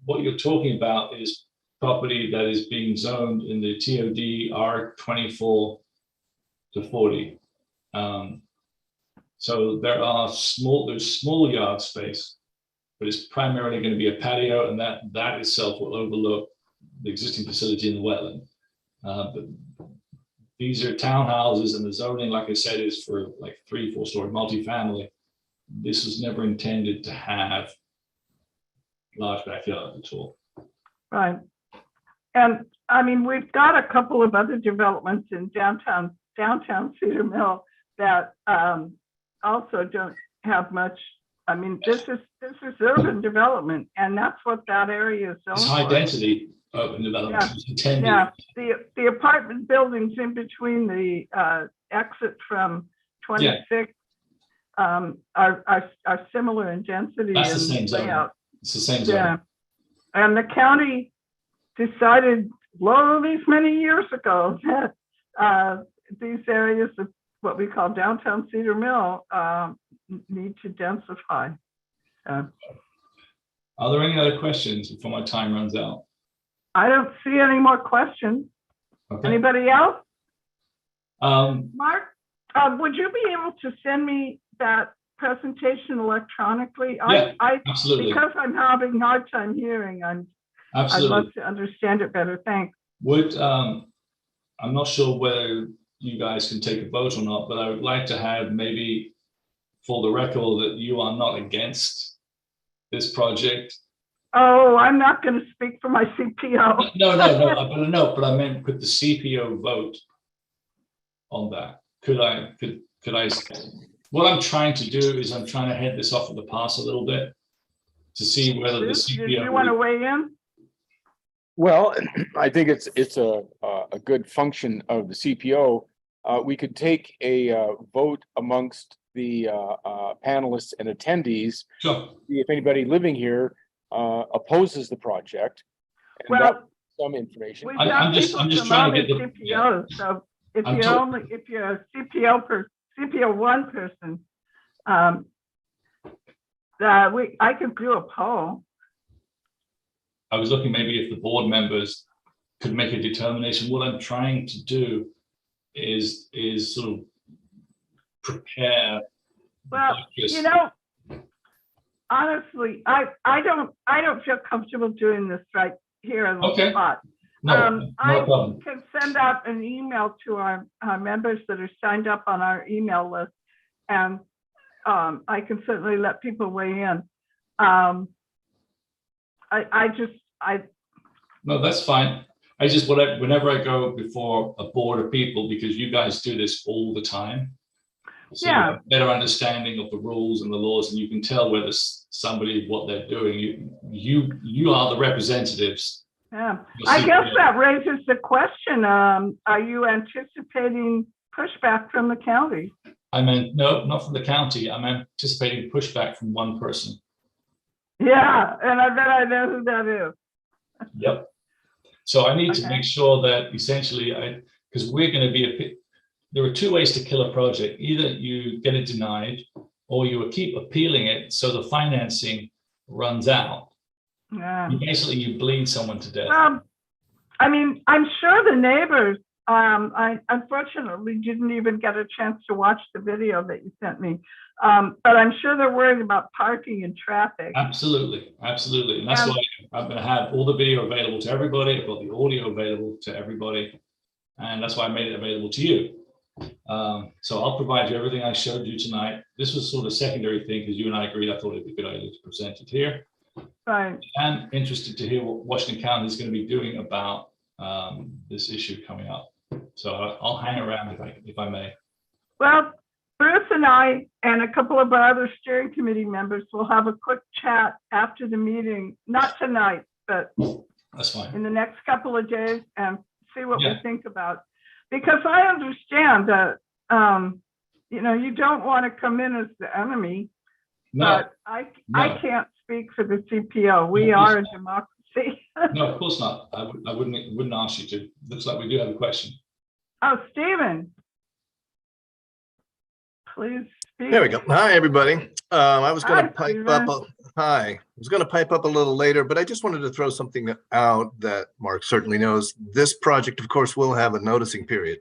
what you're talking about is property that is being zoned in the TOD R24 to 40. So there's small yard space, but it's primarily going to be a patio, and that itself will overlook the existing facility in the wetland. But these are townhouses, and the zoning, like I said, is for like 3-4 story multifamily. This was never intended to have large backyards at all. Right. And I mean, we've got a couple of other developments in downtown Cedar Mill that also don't have much. I mean, this is urban development, and that's what that area is. It's high density urban development. Yeah. It's intended. Yeah, the apartment buildings in between the exit from 26 are similar in density. That's the and same zone. layout. It's the same zone. Yeah, and the county decided these many years ago that these areas of what we call downtown Cedar Mill need to densify. Are there any other questions before my time runs out? I don't see any more questions. Okay. Anybody else? Mark, Would you be able to send me that presentation electronically? Yeah, I absolutely. Because I'm having a hard time hearing, I'd Absolutely. love to understand it better. Thanks. I'm not sure whether you guys can take a vote or not, but I would like to have maybe for the record that you are not against this project. Oh, I'm not going to speak for my CPO. No, but I meant could the CPO vote on that? Could I, what I'm trying to do is I'm trying to head this off at the pass a little bit to see whether the CPO. Do you want to weigh in? Well, I think it's a good function of the CPO. We could take a vote amongst the panelists and attendees. Sure. See if anybody living here opposes the project. And Well, some information. I'm just trying to get the CPO. So if you're a CPO 1 person, I could do a poll. I was looking maybe if the board members could make a determination. What I'm trying to do is sort of prepare. Well, you know, honestly, I don't feel comfortable doing this right here on the Okay. spot. No I problem. can send out an email to our members that are signed up on our email list, and I can certainly let people weigh in. No, that's fine. I just, whenever I go before a board of people, because you guys do this all the time, so you Yeah. have a better understanding of the rules and the laws, and you can tell whether somebody, what they're doing. You are the representatives. Yeah, You'll I see- guess that raises the question, are you anticipating pushback from the county? I meant, no, not from the county. I'm anticipating pushback from one person. Yeah, and I bet I know who that is. Yep. So I need to Okay. make sure that essentially because we're going to be there are two ways to kill a project. Either you get it denied or you will keep appealing it so the financing runs out. Yeah. You bleed someone to death. I mean, I'm sure the neighbors, I unfortunately didn't even get a chance to watch the video that you sent me. But I'm sure they're worried about parking and traffic. Absolutely. And that's why I'm going to have all the video available to everybody. I've got the audio available to everybody. And that's why I made it available to you. So I'll provide you everything I showed you tonight. This was sort of a secondary thing because you and I agreed I thought it'd be a good idea to present it here. Right. I'm interested to hear what Washington County is going to be doing about this issue coming up. So I'll hang around if I may. Well, Bruce and I and a couple of our other steering committee members will have a quick chat after the meeting, not tonight, but That's fine. in the next couple of days, and see what Yeah. we think about. Because I understand that, you know, you don't want to come in as the enemy, No, but I can't speak for the CPO. We No, are a democracy. no, of course not. I wouldn't ask you to. Looks like we do have a question. Oh, Stephen. Please speak. There we go. Hi, everybody. I was going Hi, to pipe Stephen. up. Hi. I was going to pipe up a little later, but I just wanted to throw something out that Mark certainly knows. This project, of course, will have a noticing period.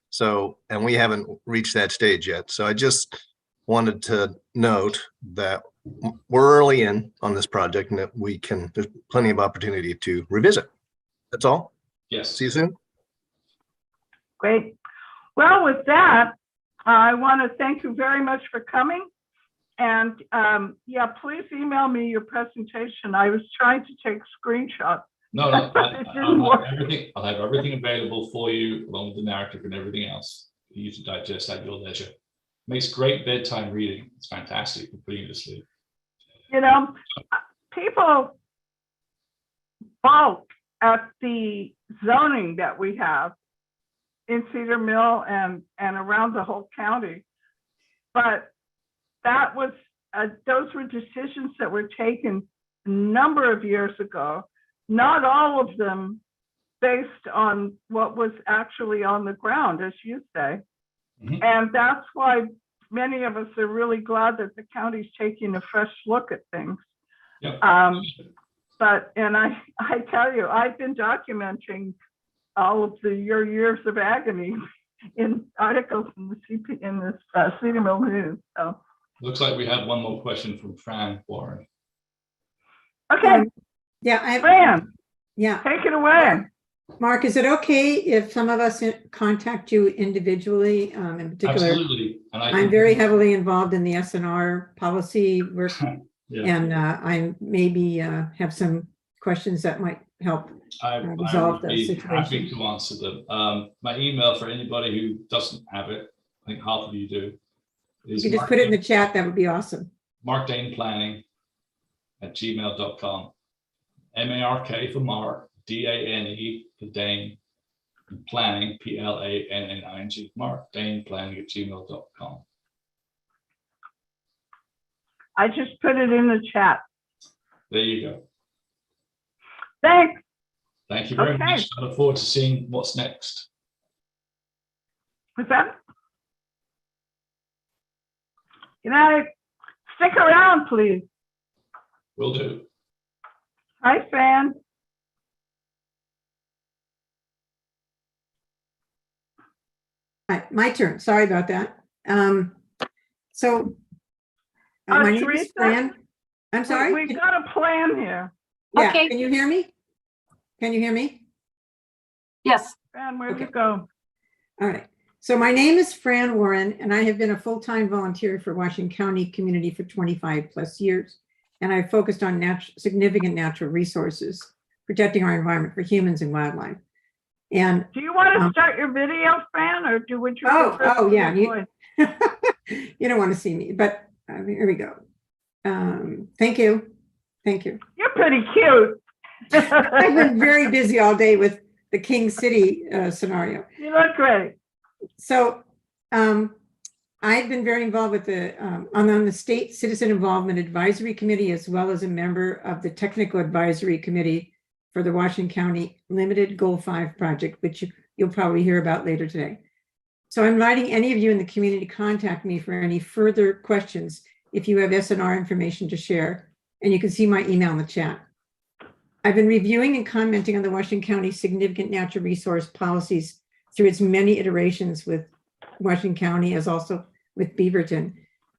So, and we haven't reached that stage yet. So I just wanted to note that we're early in on this project and that there's plenty of opportunity to revisit. That's all. Yes. See you soon. Great. Well, with that, I want to thank you very much for coming. And yeah, please email me your presentation. I was trying to take screenshots. No, It didn't work. I'll have everything available for you, along with the narrative and everything else for you to digest at your leisure. Makes great bedtime reading. It's fantastic for putting you to sleep. You know, people balk at the zoning that we have in Cedar Mill and around the whole county. But that was, those were decisions that were taken a number of years ago, not all of them based on what was actually on the ground, as you say. Mhm. And that's why many of us are really glad that the county's taking a fresh look at things. Yep. And I tell you, I've been documenting all of your years of agony in articles in the Cedar Mill News. So. Looks like we have one more question from Fran Warren. Okay, Yeah, Fran, yeah. take it away. Mark, is it okay if some of us contact you individually, in particular? Absolutely. And I'm very heavily involved in the SNR policy work, Yeah. and I maybe have some questions that might help I resolve would the be happy situation. to answer them. My email for anybody who doesn't have it, I think half of you do, You is could just put it in the chat, that would be awesome. markdaneplanning@gmail.com. MARK for Mark, DANE for Dane, and planning, PLANNING, markdaneplanning@gmail.com. I just put it in the chat. There you go. Thanks. Thank you very Okay. much. I look forward to seeing what's next. What's that? Good night. Stick around, please. Will do. Hi, Fran. Right, my turn. Sorry about that. So my name is Teresa? Fran. I'm sorry. We've got a plan here. Yeah, Okay. can you hear me? Can you hear me? Yes. Fran, where'd you Okay. go? All right. So my name is Fran Warren, and I have been a full-time volunteer for Washington County community for 25 plus years. And I focused on significant natural resources, protecting our environment for humans and wildlife. And Do you want to start your video, Fran, or would you? oh yeah, you you don't want to see me, but here we go. Thank you. You're pretty cute. I've been very busy all day with the King City scenario. You look great. So I've been very involved with on the State Citizen Involvement Advisory Committee, as well as a member of the Technical Advisory Committee for the Washington County Limited Goal 5 project, which you'll probably hear about later today. So I'm inviting any of you in the community to contact me for any further questions if you have SNR information to share, and you can see my email in the chat. I've been reviewing and commenting on the Washington County significant natural resource policies through its many iterations with Washington County, as also with Beaverton.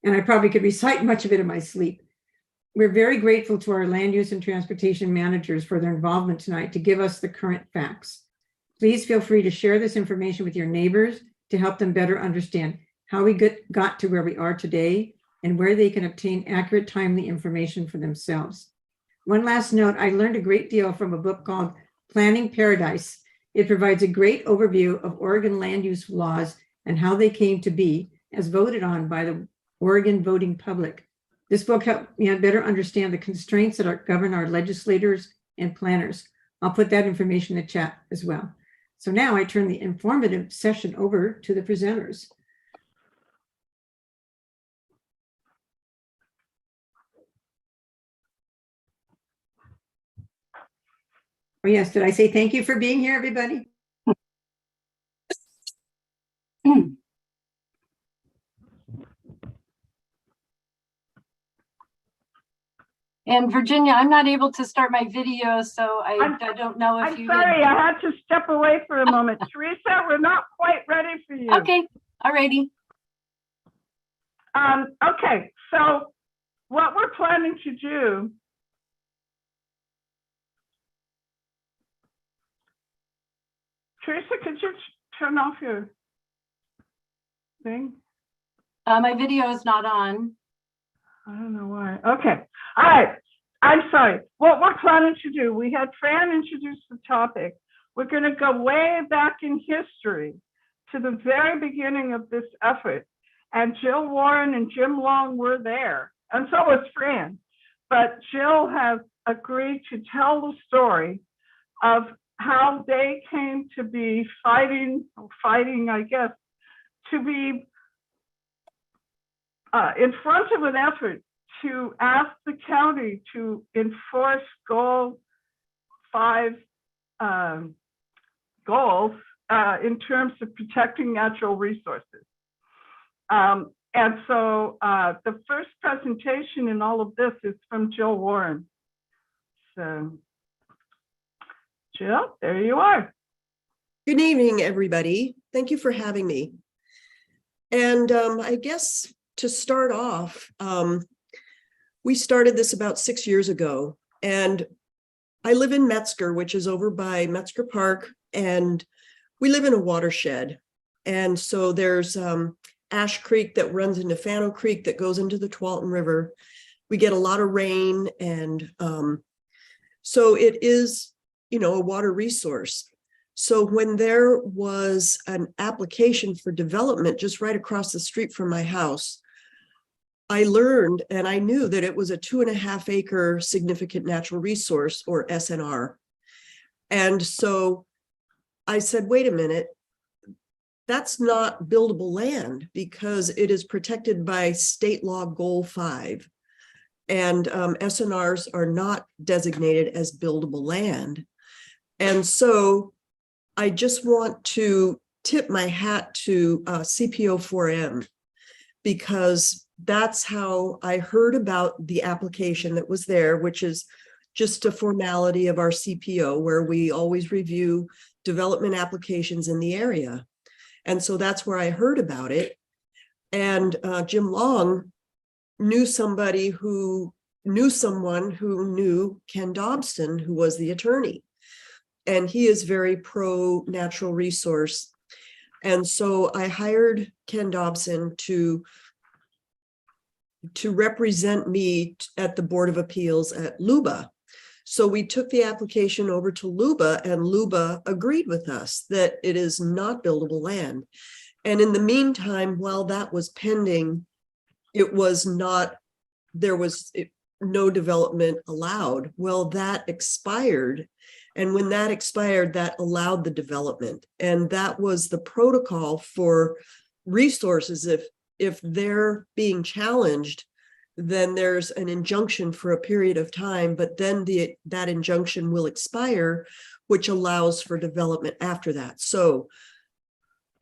And I probably could recite much of it in my sleep. We're very grateful to our land use and transportation managers for their involvement tonight to give us the current facts. Please feel free to share this information with your neighbors to help them better understand how we got to where we are today and where they can obtain accurate, timely information for themselves. One last note, I learned a great deal from a book called Planning Paradise. It provides a great overview of Oregon land use laws and how they came to be as voted on by the Oregon voting public. This book helped me better understand the constraints that govern our legislators and planners. I'll put that information in the chat as well. So now I turn the informative session over to the presenters. Oh yes, did I say thank you for being here, everybody? And Virginia, I'm not able to start my video, so I don't know if I'm sorry, I had to step away for a moment. Teresa, we're not quite ready for you. Okay, alrighty. Okay, so what we're planning to do Teresa, could you turn off your thing? My video is not on. I don't know why. Okay. All right. I'm sorry. What we're planning to do, we had Fran introduce the topic. We're going to go way back in history to the very beginning of this effort. And Jill Warren and Jim Long were there. And so was Fran. But Jill has agreed to tell the story of how they came to be fighting, I guess, to be in front of an effort to ask the county to enforce Goal 5 goals in terms of protecting natural resources. And so the first presentation in all of this is from Jill Warren. So, Jill, there you are. Good evening, everybody. Thank you for having me. And I guess to start off, we started this about 6 years ago, and I live in Metzger, which is over by Metzger Park, and we live in a watershed. And so there's Ash Creek that runs into Fano Creek that goes into the Tualatin River. We get a lot of rain, and so it is, you know, a water resource. So when there was an application for development just right across the street from my house, I learned and I knew that it was a 2.5 acre significant natural resource, or SNR. And so I said, wait a minute, that's not buildable land because it is protected by state law Goal 5. And SNRs are not designated as buildable land. And so I just want to tip my hat to CPO 4M, because that's how I heard about the application that was there, which is just a formality of our CPO, where we always review development applications in the area. And so that's where I heard about it. And Jim Long knew somebody who knew someone who knew Ken Dobson, who was the attorney. And he is very pro natural resource. And so I hired Ken Dobson to represent me at the Board of Appeals at LUBA. So we took the application over to LUBA, and LUBA agreed with us that it is not buildable land. And in the meantime, while that was pending, it was not, there was no development allowed. Well, that expired. And when that expired, that allowed the development. And that was the protocol for resources. If they're being challenged, then there's an injunction for a period of time, but then that injunction will expire, which allows for development after that. So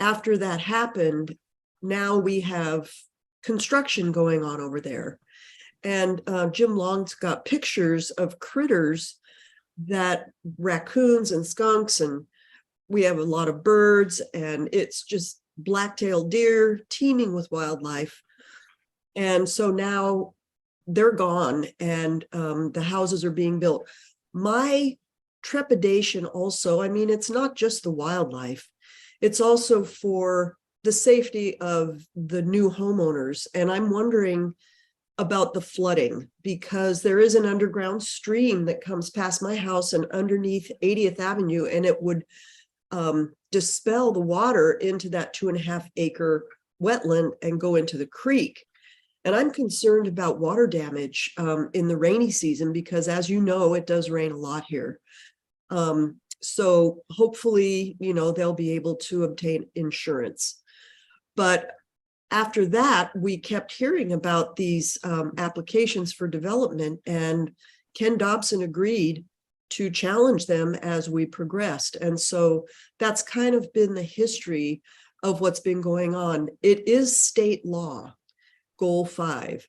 after that happened, now we have construction going on over there. And Jim Long's got pictures of critters, that raccoons and skunks, and we have a lot of birds, and it's just black-tailed deer teeming with wildlife. And so now they're gone, and the houses are being built. My trepidation also, I mean, it's not just the wildlife, it's also for the safety of the new homeowners. And I'm wondering about the flooding, because there is an underground stream that comes past my house and underneath 80th Avenue, and it would dispel the water into that 2.5 acre wetland and go into the creek. And I'm concerned about water damage in the rainy season, because as you know, it does rain a lot here. So hopefully, you know, they'll be able to obtain insurance. But after that, we kept hearing about these applications for development, and Ken Dobson agreed to challenge them as we progressed. And so that's kind of been the history of what's been going on. It is state law, Goal 5.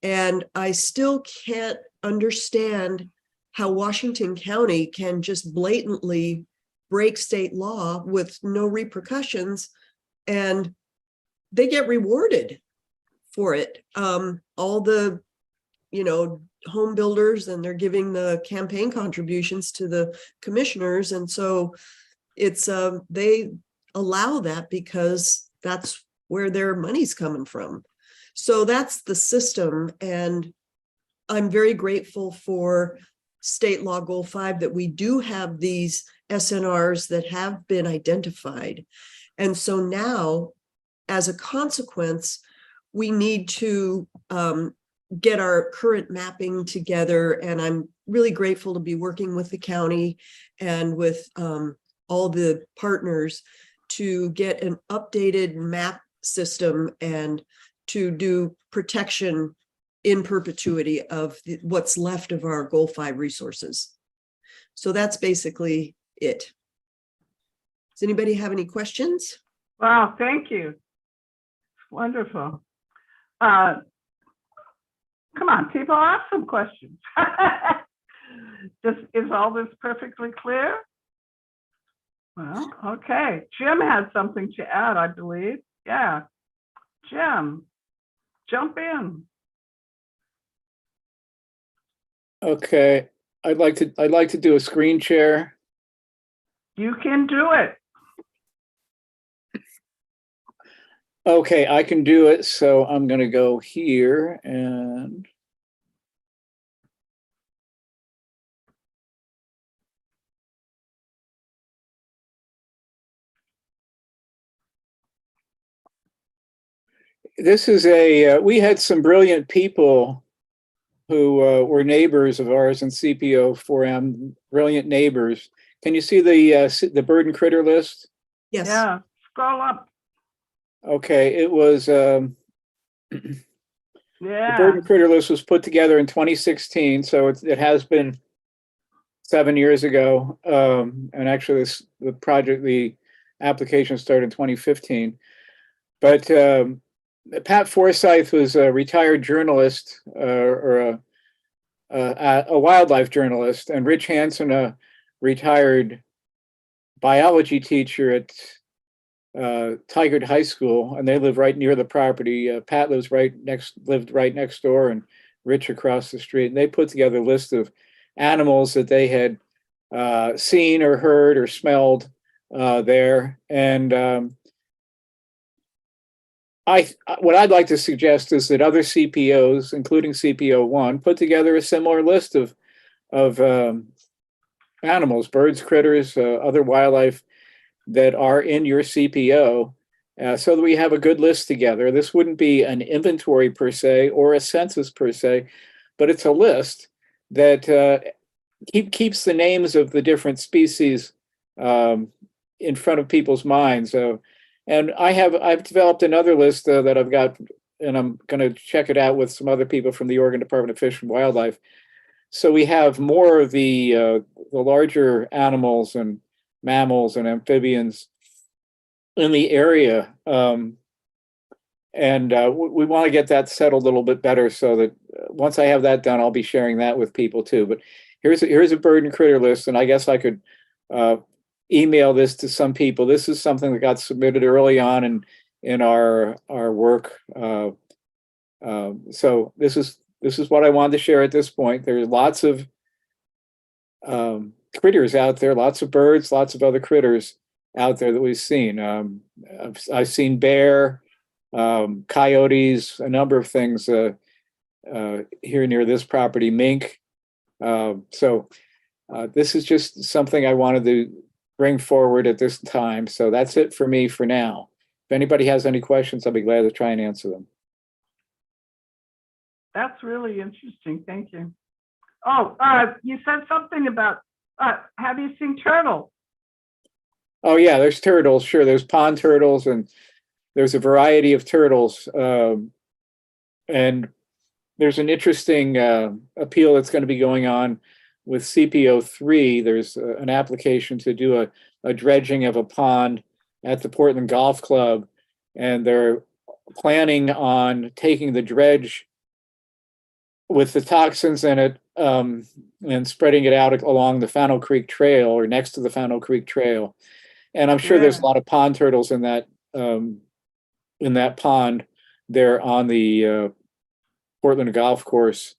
And I still can't understand how Washington County can just blatantly break state law with no repercussions, and they get rewarded for it. All the, you know, home builders, and they're giving the campaign contributions to the commissioners. And so it's, they allow that because that's where their money's coming from. So that's the system. And I'm very grateful for state law Goal 5 that we do have these SNRs that have been identified. And so now, as a consequence, we need to get our current mapping together. And I'm really grateful to be working with the county and with all the partners to get an updated map system and to do protection in perpetuity of what's left of our Goal 5 resources. So that's basically it. Does anybody have any questions? Wow, thank you. Wonderful. Come on, people, ask some questions. Is all this perfectly clear? Well, okay. Jim has something to add, I believe. Yeah. Jim, jump in. Okay, I'd like to do a screen share. You can do it. Okay, I can do it. So I'm going to go here and this is we had some brilliant people who were neighbors of ours in CPO 4M, brilliant neighbors. Can you see the bird and critter list? Yes. Yeah, scroll up. Okay, it was the Yeah. bird and critter list was put together in 2016, so it has been 7 years ago. And actually, the application started in 2015. But Pat Forsyth was a retired journalist or a wildlife journalist, and Rich Hansen, a retired biology teacher at Tigard High School, and they live right near the property. Pat lived right next door, and Rich across the street. And they put together a list of animals that they had seen or heard or smelled there. And what I'd like to suggest is that other CPOs, including CPO1, put together a similar list of animals, birds, critters, other wildlife that are in your CPO, so that we have a good list together. This wouldn't be an inventory per se or a census per se, but it's a list that keeps the names of the different species in front of people's minds. And I've developed another list that I've got, and I'm going to check it out with some other people from the Oregon Department of Fish and Wildlife. So we have more of the larger animals and mammals and amphibians in the area. We want to get that settled a little bit better, so that once I have that done, I'll be sharing that with people too. But here's a bird and critter list, and I guess I could email this to some people. This is something that got submitted early on in our work. So this is what I wanted to share at this point. There's lots of critters out there, lots of birds, lots of other critters out there that we've seen. I've seen bear, coyotes, a number of things here near this property, mink. So this is just something I wanted to bring forward at this time. So that's it for me for now. If anybody has any questions, I'll be glad to try and answer them. That's really interesting. Thank you. Oh, you said something about, have you seen turtles? Oh yeah, there's turtles. Sure, there's pond turtles, and there's a variety of turtles. And there's an interesting appeal that's going to be going on with CPO3. There's an application to do a dredging of a pond at the Portland Golf Club, and they're planning on taking the dredge with the toxins in it and spreading it out along the Fannel Creek Trail or next to the Fannel Creek Trail. And I'm sure there's a lot of pond turtles in that pond there on the Portland Golf Course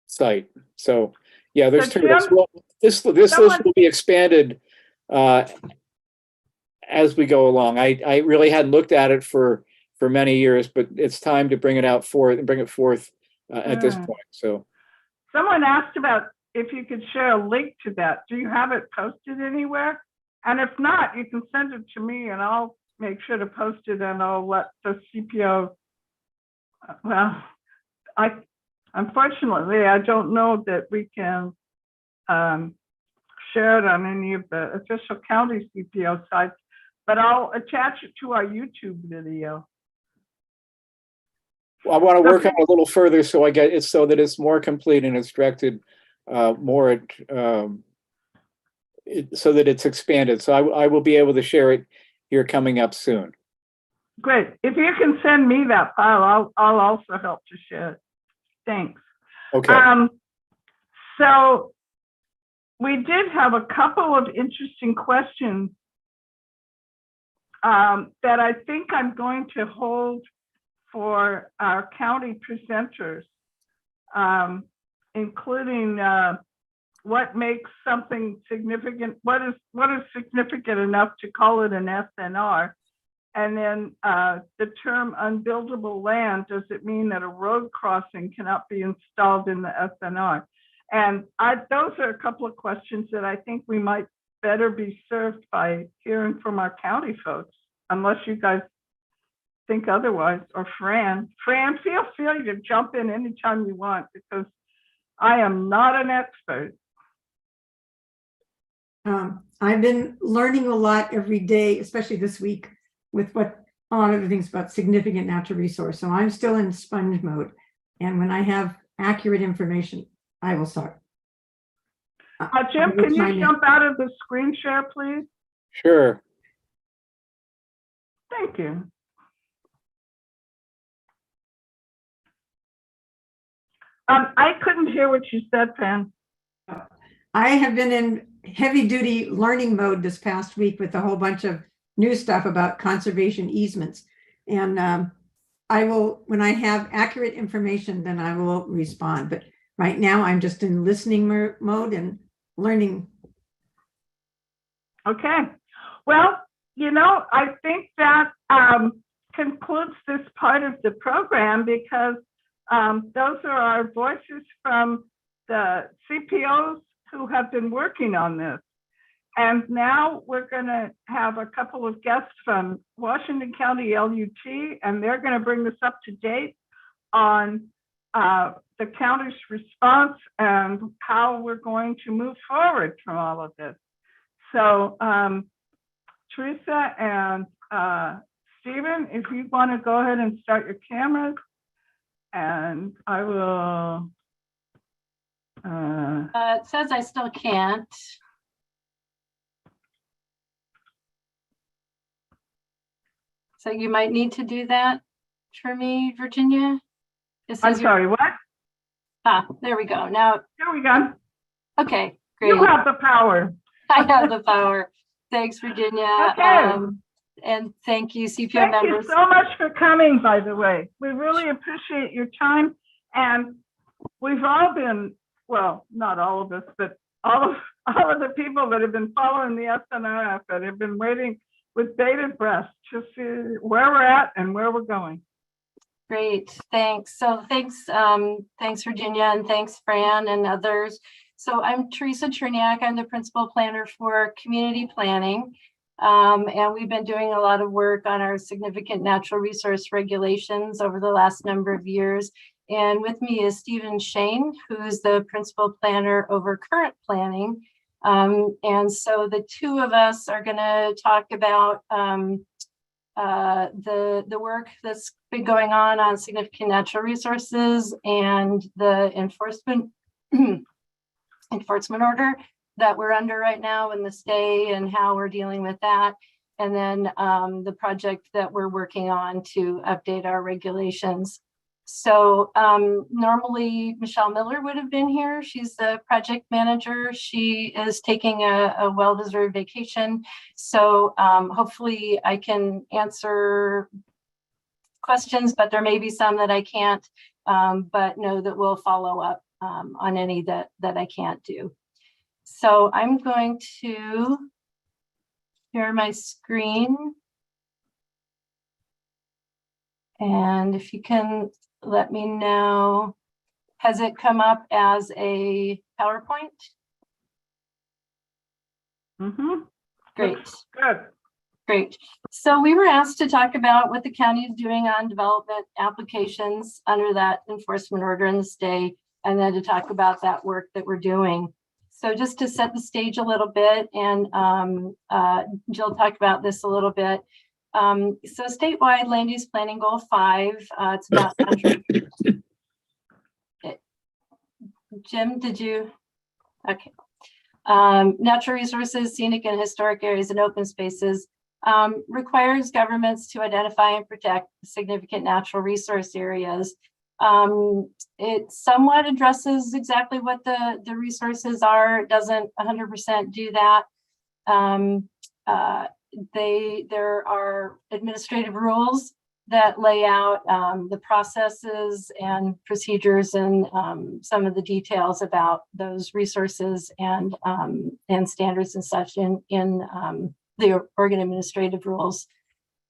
site. So yeah, there's turtles. Well, this list will be expanded as we go along. I really hadn't looked at it for many years, but it's time to bring it forth at this point. So someone asked about if you could share a link to that. Do you have it posted anywhere? And if not, you can send it to me and I'll make sure to post it, and I'll let the CPO. Well, unfortunately, I don't know that we can share it on any of the official county CPO sites, but I'll attach it to our YouTube video. Well, I want to work on it a little further so I get it so that it's more complete and it's directed more at, so that it's expanded. So I will be able to share it here coming up soon. Great. If you can send me that file, I'll also help to share it. Thanks. Okay. So we did have a couple of interesting questions that I think I'm going to hold for our county presenters, including what makes something significant, what is significant enough to call it an SNR, and then the term unbuildable land, does it mean that a road crossing cannot be installed in the SNR? And those are a couple of questions that I think we might better be served by hearing from our county folks, unless you guys think otherwise, or Fran, feel free to jump in anytime you want, because I am not an expert. I've been learning a lot every day, especially this week, with what a lot of the things about significant natural resource. So I'm still in sponge mode, and when I have accurate information, I will start. Jim, can you jump out of the screen share, please? Sure. Thank you. I couldn't hear what you said, Pam. I have been in heavy duty learning mode this past week with a whole bunch of new stuff about conservation easements. And I will, when I have accurate information, then I will respond. But right now, I'm just in listening mode and learning. Okay. Well, I think that concludes this part of the program, because those are our voices from the CPOs who have been working on this. And now we're going to have a couple of guests from Washington County LUT, and they're going to bring us up to date on the county's response and how we're going to move forward from all of this. So Teresa and Stephen, if you want to go ahead and start your cameras, and I will. It says I still can't. So you might need to do that for me, Virginia. I'm sorry, what? Ah, there we go. Now. There we go. Okay, great. You have the power. I have the power. Thanks, Virginia. Okay. And thank you, CPO Thank members. you so much for coming, by the way. We really appreciate your time. And we've all been, well, not all of us, but all of the people that have been following the SNRF that have been waiting with bated breath to see where we're at and where we're going. Great, thanks. So thanks, Virginia, and thanks, Fran and others. So I'm Teresa Cherniak. I'm the principal planner for community planning. And we've been doing a lot of work on our significant natural resource regulations over the last number of years. And with me is Stephen Shane, who's the principal planner over current planning. And so the two of us are going to talk about the work that's been going on significant natural resources and the enforcement order that we're under right now in the state and how we're dealing with that. And then the project that we're working on to update our regulations. So normally Michelle Miller would have been here. She's the project manager. She is taking a well-deserved vacation. So hopefully I can answer questions, but there may be some that I can't, but know that we'll follow up on any that I can't do. So I'm going to share my screen. And if you can let me know, has it come up as a PowerPoint? Mm-hmm. Great. Good. Great. So we were asked to talk about what the county is doing on development applications under that enforcement order in the state, and then to talk about that work that we're doing. So just to set the stage a little bit, and Jill talked about this a little bit. So statewide land use planning goal 5, it's about Jim, did you? Okay. Natural resources, scenic and historic areas and open spaces requires governments to identify and protect significant natural resource areas. It somewhat addresses exactly what the resources are. It doesn't 100% do that. There are administrative rules that lay out the processes and procedures and some of the details about those resources and standards and such in the Oregon administrative rules.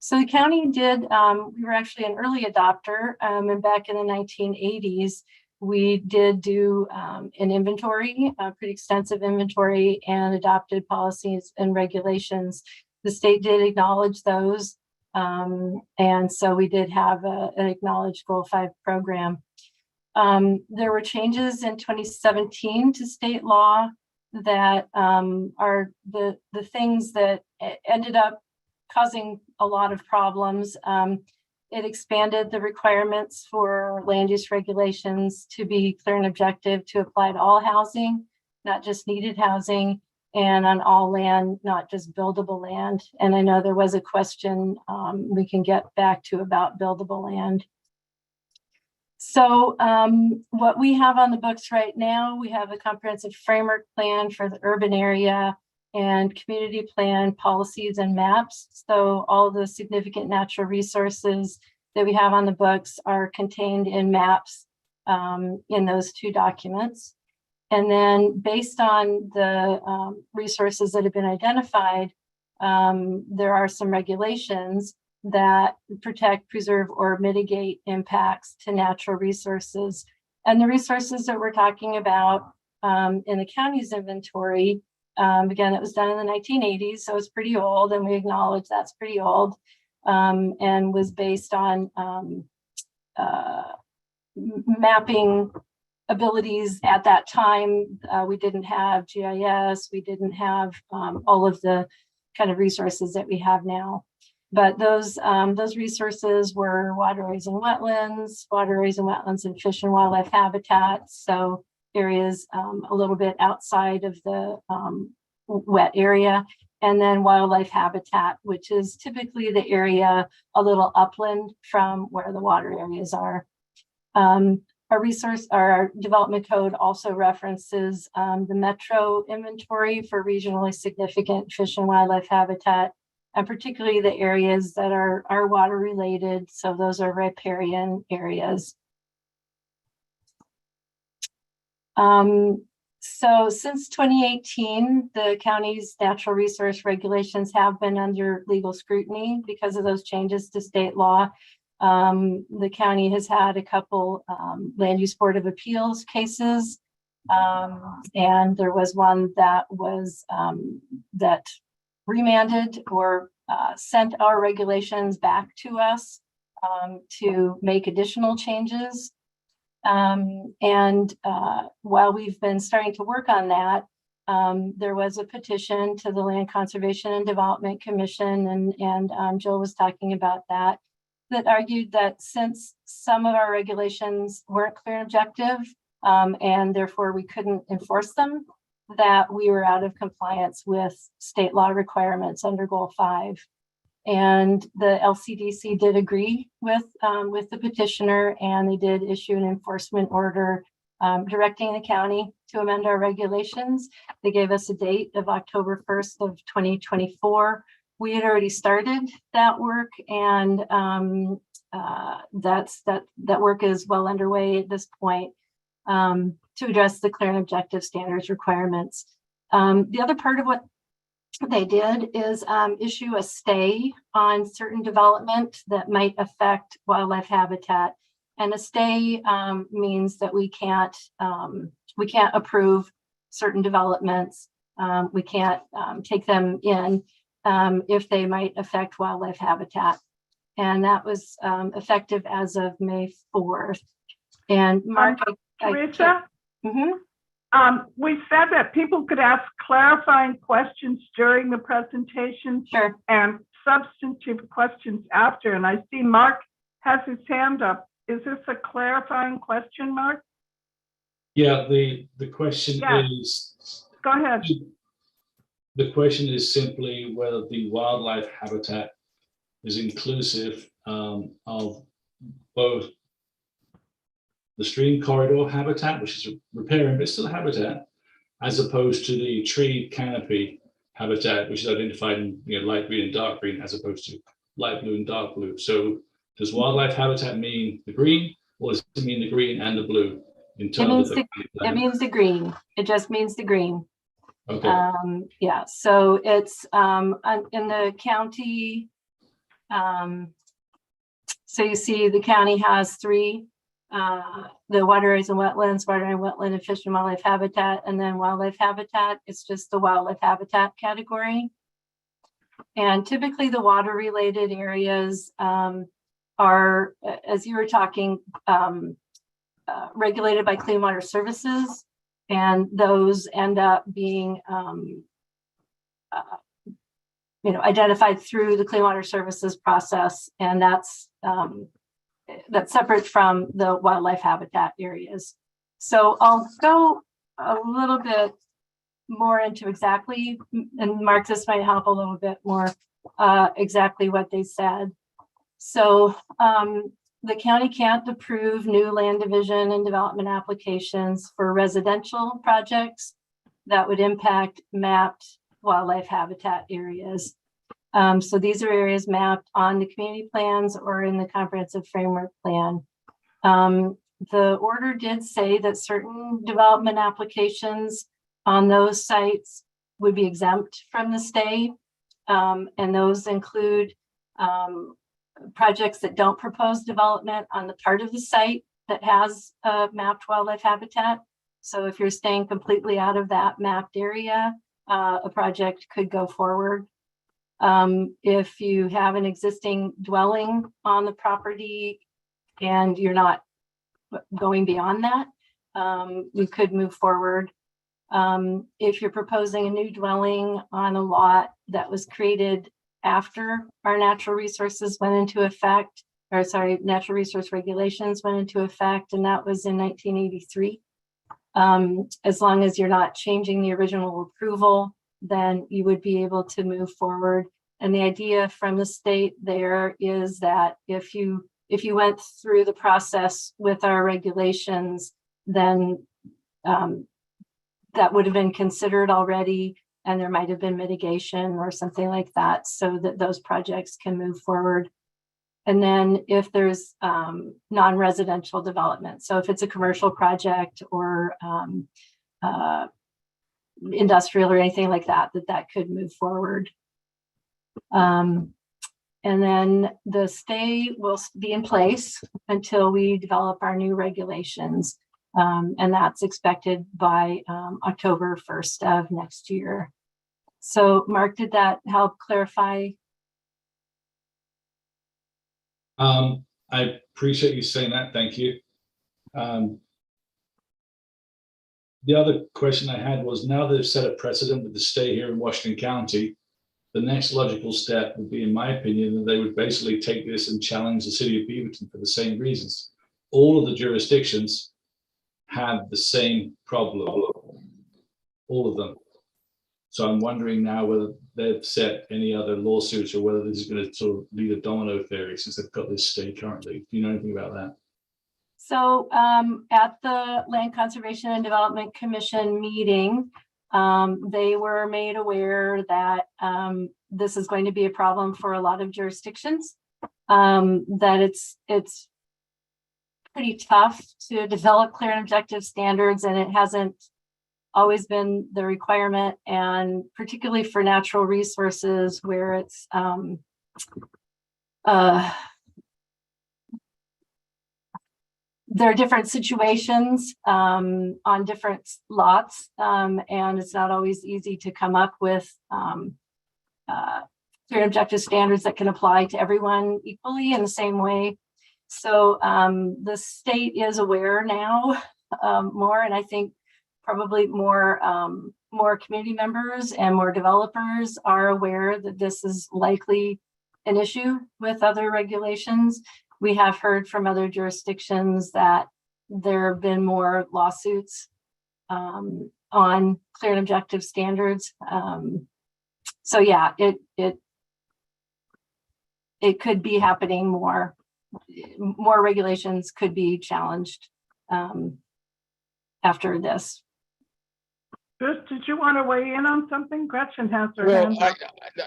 So the county did, we were actually an early adopter, and back in the 1980s, we did do an inventory, a pretty extensive inventory, and adopted policies and regulations. The state did acknowledge those, and so we did have an acknowledged Goal 5 program. There were changes in 2017 to state law that are the things that ended up causing a lot of problems. It expanded the requirements for land use regulations to be clear and objective to apply to all housing, not just needed housing, and on all land, not just buildable land. And I know there was a question we can get back to about buildable land. So what we have on the books right now, we have a comprehensive framework plan for the urban area. and community plan policies and maps. So all the significant natural resources that we have on the books are contained in maps in those two documents. And then based on the resources that have been identified, there are some regulations that protect, preserve, or mitigate impacts to natural resources. And the resources that we're talking about in the county's inventory, again, it was done in the 1980s, so it's pretty old, and we acknowledge that's pretty old, and was based on mapping abilities at that time. We didn't have GIS, we didn't have all of the kind of resources that we have now. But those resources were waterways and wetlands, and fish and wildlife habitats. So areas a little bit outside of the wet area, and then wildlife habitat, which is typically the area a little upland from where the water areas are. Our development code also references the metro inventory for regionally significant fish and wildlife habitat, and particularly the areas that are water related. So those are riparian areas. So since 2018, the county's natural resource regulations have been under legal scrutiny because of those changes to state law. The county has had a couple land use board of appeals cases, and there was one that was that remanded or sent our regulations back to us to make additional changes. While we've been starting to work on that, there was a petition to the Land Conservation and Development Commission, and Jill was talking about that argued that since some of our regulations weren't clear and objective, and therefore we couldn't enforce them, that we were out of compliance with state law requirements under Goal 5. And the LCDC did agree with the petitioner, and they did issue an enforcement order directing the county to amend our regulations. They gave us a date of October 1st of 2024. We had already started that work, and that work is well underway at this point to address the clear and objective standards requirements. The other part of what they did is issue a stay on certain development that might affect wildlife habitat. And a stay means that we can't approve certain developments. We can't take them in if they might affect wildlife habitat. And that was effective as of May 4th. And Mark, Teresa? We said that people could ask clarifying questions during the presentation, sure, and substantive questions after. And I see Mark has his hand up. Is this a clarifying question, Mark? Yeah, the question is. Go ahead. The question is simply whether the wildlife habitat is inclusive of both the stream corridor habitat, which is riparian, but still habitat, as opposed to the tree canopy habitat, which is identified in light green and dark green, as opposed to light blue and dark blue. So does wildlife habitat mean the green, or does it mean the green and the blue in terms of the it means the green. It just means the green. Okay. Yeah, so it's in the county. So you see the county has three, the waterways and wetlands, wetland and fish and wildlife habitat, and then wildlife habitat. It's just the wildlife habitat category. And typically the water related areas are, as you were talking, regulated by Clean Water Services. And those end up being, identified through the Clean Water Services process, and that's separate from the wildlife habitat areas. So I'll go a little bit more into exactly, and Mark, this might help a little bit more, exactly what they said. So the county can't approve new land division and development applications for residential projects that would impact mapped wildlife habitat areas. So these are areas mapped on the community plans or in the comprehensive framework plan. The order did say that certain development applications on those sites would be exempt from the stay. And those include projects that don't propose development on the part of the site that has mapped wildlife habitat. So if you're staying completely out of that mapped area, a project could go forward. If you have an existing dwelling on the property and you're not going beyond that, you could move forward. If you're proposing a new dwelling on a lot that was created after our natural resources went into effect, or sorry, natural resource regulations went into effect, and that was in 1983. As long as you're not changing the original approval, then you would be able to move forward. And the idea from the state there is that if you went through the process with our regulations, then that would have been considered already, and there might have been mitigation or something like that, so that those projects can move forward. And then if there's non-residential development, so if it's a commercial project or industrial or anything like that, that could move forward. And then the stay will be in place until we develop our new regulations. And that's expected by October 1st of next year. So Mark, did that help clarify? I appreciate you saying that. Thank you. The other question I had was, now they've set a precedent with the stay here in Washington County, the next logical step would be, in my opinion, that they would basically take this and challenge the city of Beaverton for the same reasons. All of the jurisdictions have the same problem, all of them. So I'm wondering now whether they've set any other lawsuits or whether this is going to sort of lead a domino theory since they've got this stay currently. Do you know anything about that? So at the Land Conservation and Development Commission meeting, they were made aware that this is going to be a problem for a lot of jurisdictions, that it's pretty tough to develop clear and objective standards, and it hasn't always been the requirement, and particularly for natural resources where it's there are different situations on different lots, and it's not always easy to come up with clear and objective standards that can apply to everyone equally in the same way. So the state is aware now more, and I think probably more community members and more developers are aware that this is likely an issue with other regulations. We have heard from other jurisdictions that there have been more lawsuits on clear and objective standards. So yeah, it could be happening more. More regulations could be challenged after this. Bruce, did you want to weigh in on something? Gretchen has her Well, hand up.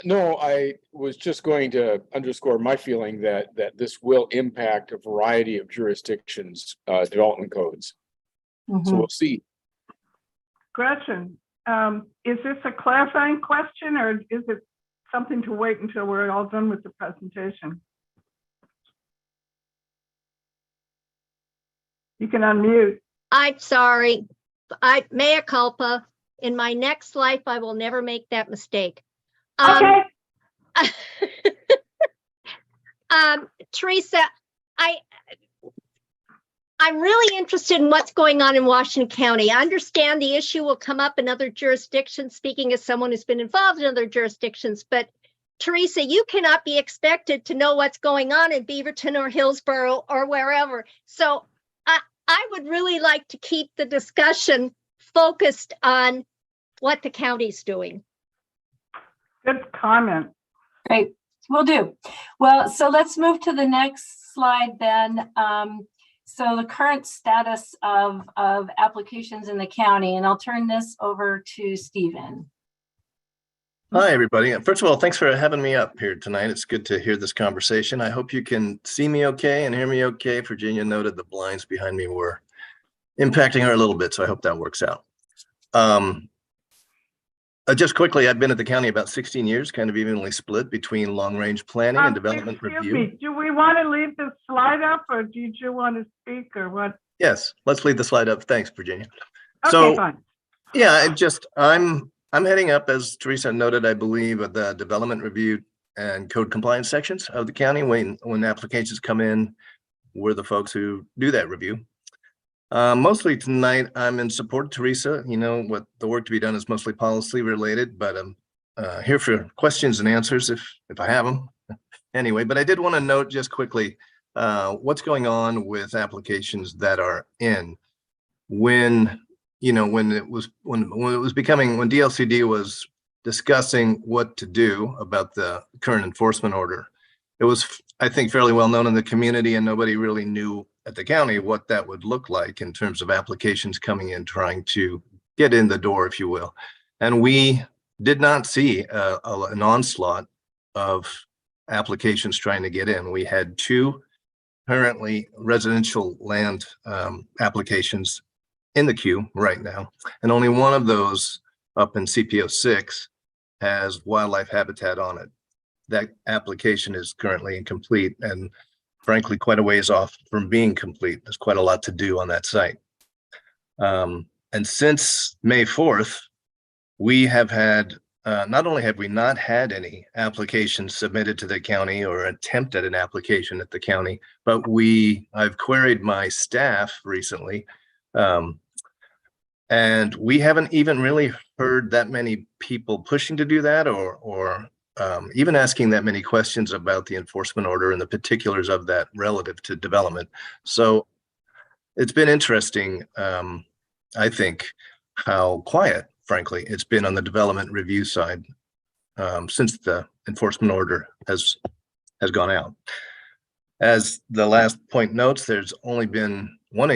no, I was just going to underscore my feeling that this will impact a variety of jurisdictions' development codes. So we'll see. Gretchen, is this a clarifying question, or is it something to wait until we're all done with the presentation? You can unmute. I'm sorry. Mea culpa. In my next life, I will never make that mistake. Okay. Teresa, I'm really interested in what's going on in Washington County. I understand the issue will come up in other jurisdictions, speaking as someone who's been involved in other jurisdictions, but Teresa, you cannot be expected to know what's going on in Beaverton or Hillsborough or wherever. So I would really like to keep the discussion focused on what the county's doing. Good comment. Great, will do. Well, so let's move to the next slide then. So the current status of applications in the county, and I'll turn this over to Stephen. Hi, everybody. First of all, thanks for having me up here tonight. It's good to hear this conversation. I hope you can see me okay and hear me okay. Virginia noted the blinds behind me were impacting her a little bit, so I hope that works out. Just quickly, I've been at the county about 16 years, kind of evenly split between long-range planning and development Excuse review. me, do we want to leave this slide up or did you want to speak or what? Yes, let's leave the slide up. Thanks, Virginia. Okay, So, fine. yeah, I'm heading up, as Teresa noted, I believe, at the development review and code compliance sections of the county. When applications come in, we're the folks who do that review. Mostly tonight, I'm in support of Teresa. You know, what the work to be done is mostly policy related, but I'm here for questions and answers if I have them. Anyway, but I did want to note just quickly what's going on with applications that are in. When DLCD was discussing what to do about the current enforcement order, it was, I think, fairly well known in the community, and nobody really knew at the county what that would look like in terms of applications coming in, trying to get in the door, if you will. And we did not see an onslaught of applications trying to get in. We had 2 currently residential land applications in the queue right now, and only one of those up in CPO 6 has wildlife habitat on it. That application is currently incomplete and frankly quite a ways off from being complete. There's quite a lot to do on that site. And since May 4th, we have had, not only have we not had any applications submitted to the county or attempt at an application at the county, but I've queried my staff recently, and we haven't even really heard that many people pushing to do that or even asking that many questions about the enforcement order and the particulars of that relative to development. So it's been interesting, I think, how quiet, frankly, it's been on the development review side since the enforcement order has gone out. As the last point notes, there's only been one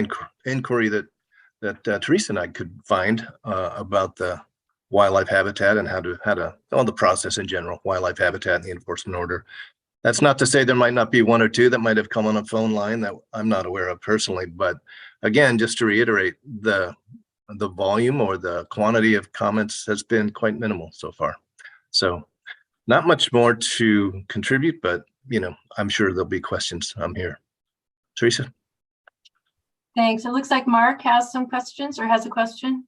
inquiry that Teresa and I could find about the wildlife habitat and how to on the process in general, wildlife habitat and the enforcement order. That's not to say there might not be 1 or 2 that might have come on a phone line that I'm not aware of personally, but again, just to reiterate, the volume or the quantity of comments has been quite minimal so far. So not much more to contribute, but I'm sure there'll be questions. I'm here. Teresa? Thanks. It looks like Mark has some questions or has a question.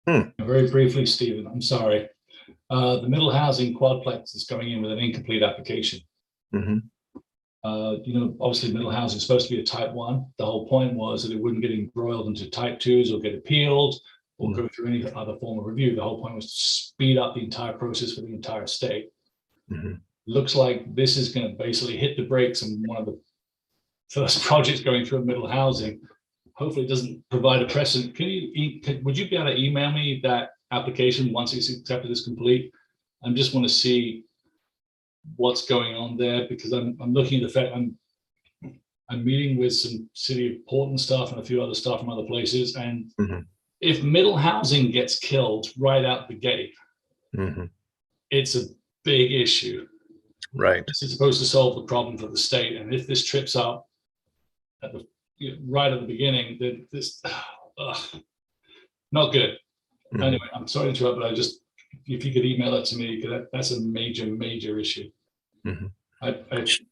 Very briefly, Stephen, I'm sorry. The middle housing quadplex is going in with an incomplete application. Mm-hmm. Obviously middle housing is supposed to be a type 1. The whole point was that it wouldn't get embroiled into type 2s or get appealed or go through any other form of review. The whole point was to speed up the entire process for the entire state. Mm-hmm. Looks like this is going to basically hit the brakes on one of the first projects going through middle housing. Hopefully it doesn't provide a precedent. Would you be able to email me that application once it's accepted as complete? I just want to see what's going on there, because I'm looking at the fact I'm meeting with some City of Portland staff and a few other staff from other places, and if middle housing gets killed right out the gate, it's a big issue. Right. This is supposed to solve the problem for the state, and if this trips up at the right at the beginning, then this not good. Anyway, I'm sorry to interrupt, but if you could email that to me, because that's a major issue.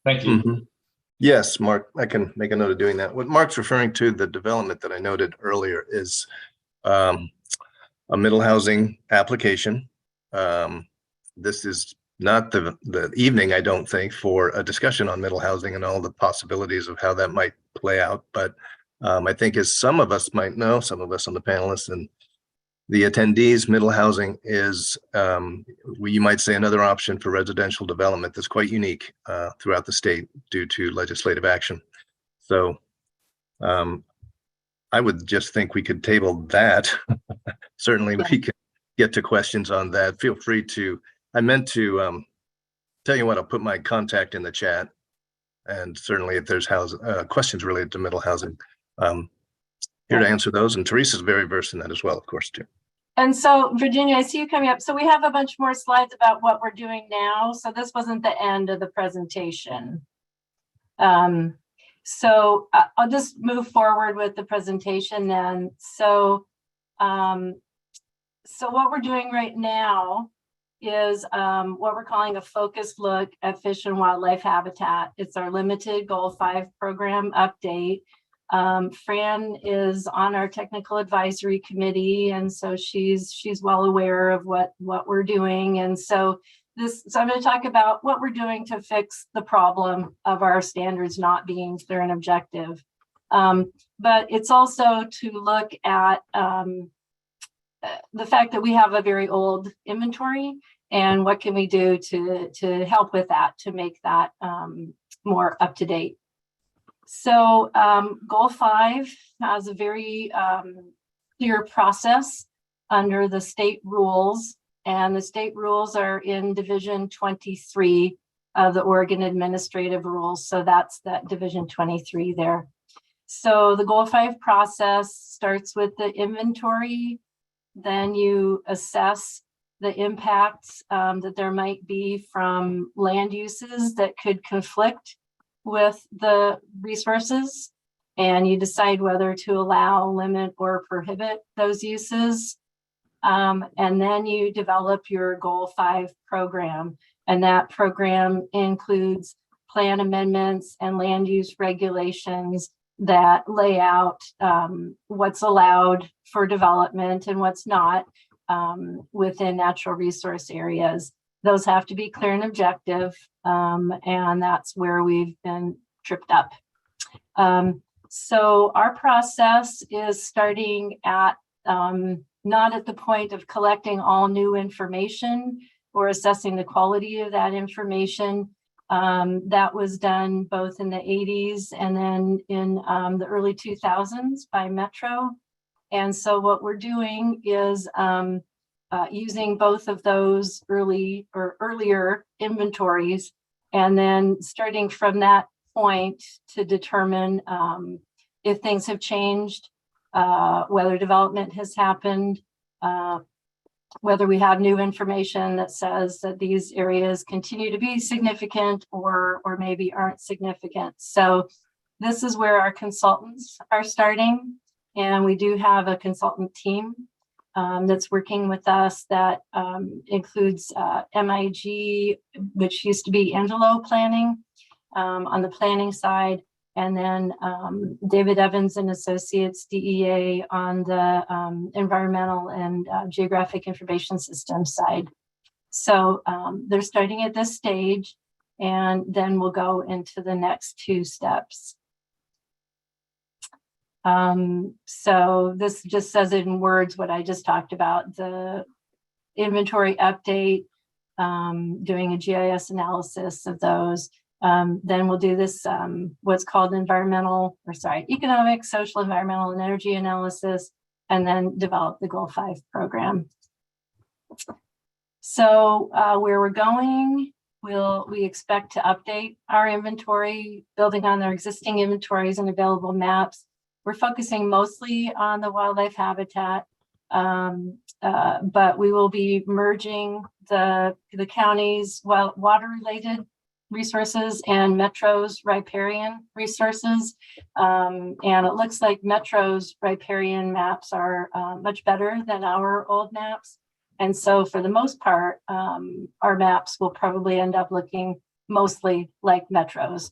Thank you. Yes, Mark, I can make a note of doing that. What Mark's referring to, the development that I noted earlier, is a middle housing application. This is not the evening, I don't think, for a discussion on middle housing and all the possibilities of how that might play out. But I think, as some of us might know, some of us on the panelists and the attendees, middle housing is, you might say, another option for residential development that's quite unique throughout the state due to legislative action. So I would just think we could table that. Certainly we could get to questions on that. Feel free to, I meant to tell you what, I'll put my contact in the chat. And certainly if there's questions related to middle housing, here to answer those. And Teresa's very versed in that as well, of course, too. And so Virginia, I see you coming up. So we have a bunch more slides about what we're doing now. So this wasn't the end of the presentation. So I'll just move forward with the presentation then. So what we're doing right now is what we're calling a focused look at fish and wildlife habitat. It's our limited Goal 5 program update. Fran is on our technical advisory committee, and so she's well aware of what we're doing. And so I'm going to talk about what we're doing to fix the problem of our standards not being clear and objective. But it's also to look at the fact that we have a very old inventory, and what can we do to help with that, to make that more up to date. So Goal 5 has a very clear process under the state rules, and the state rules are in Division 23 of the Oregon Administrative Rules. So that's that Division 23 there. So the Goal 5 process starts with the inventory. Then you assess the impacts that there might be from land uses that could conflict with the resources, and you decide whether to allow, limit, or prohibit those uses. And then you develop your Goal 5 program, and that program includes plan amendments and land use regulations that lay out what's allowed for development and what's not within natural resource areas. Those have to be clear and objective, and that's where we've been tripped up. So our process is starting at not at the point of collecting all new information or assessing the quality of that information. That was done both in the 80s and then in the early 2000s by Metro. And so what we're doing is using both of those earlier inventories, and then starting from that point to determine if things have changed, whether development has happened, whether we have new information that says that these areas continue to be significant or maybe aren't significant. So this is where our consultants are starting, and we do have a consultant team that's working with us that includes MIG, which used to be Angelo Planning on the planning side, and then David Evans and Associates, DEA, on the environmental and geographic information system side. So they're starting at this stage, and then we'll go into the next two steps. So this just says it in words what I just talked about: the inventory update, doing a GIS analysis of those. Then we'll do this, what's called economic, social, environmental, and energy analysis, and then develop the Goal 5 program. So where we're going, we expect to update our inventory, building on their existing inventories and available maps. We're focusing mostly on the wildlife habitat, but we will be merging the county's water-related resources and Metro's riparian resources. And it looks like Metro's riparian maps are much better than our old maps. And so for the most part, our maps will probably end up looking mostly like Metro's.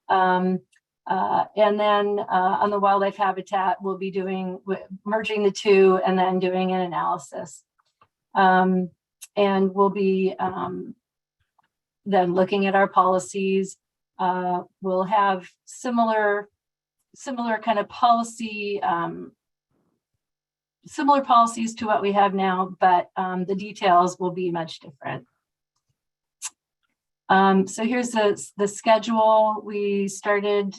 And then on the wildlife habitat, we'll be merging the two and then doing an analysis. And we'll be then looking at our policies. We'll have similar kind of policy, similar policies to what we have now, but the details will be much different. So here's the schedule. We started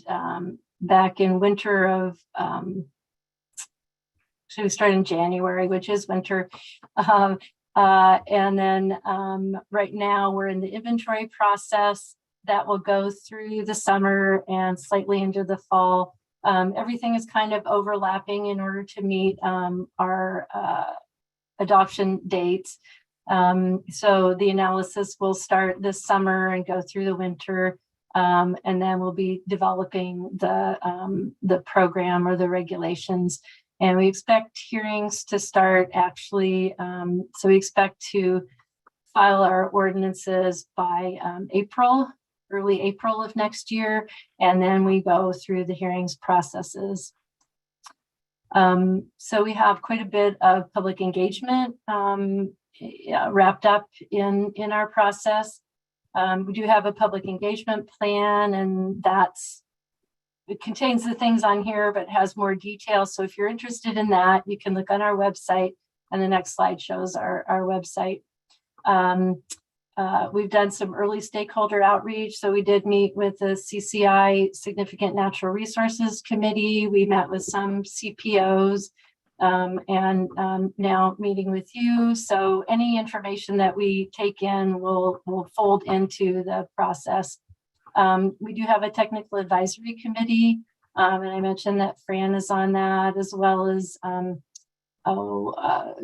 back in winter of, so we started in January, which is winter. And then right now we're in the inventory process that will go through the summer and slightly into the fall. Everything is kind of overlapping in order to meet our adoption dates. So the analysis will start this summer and go through the winter. And then we'll be developing the program or the regulations. And we expect hearings to start actually, so we expect to file our ordinances by early April of next year. And then we go through the hearings processes. So we have quite a bit of public engagement wrapped up in our process. We do have a public engagement plan, and it contains the things on here, but has more details. So if you're interested in that, you can look on our website, and the next slide shows our website. We've done some early stakeholder outreach. So we did meet with the CCI Significant Natural Resources Committee. We met with some CPOs and now meeting with you. So any information that we take in will fold into the process. We do have a technical advisory committee, and I mentioned that Fran is on that, as well as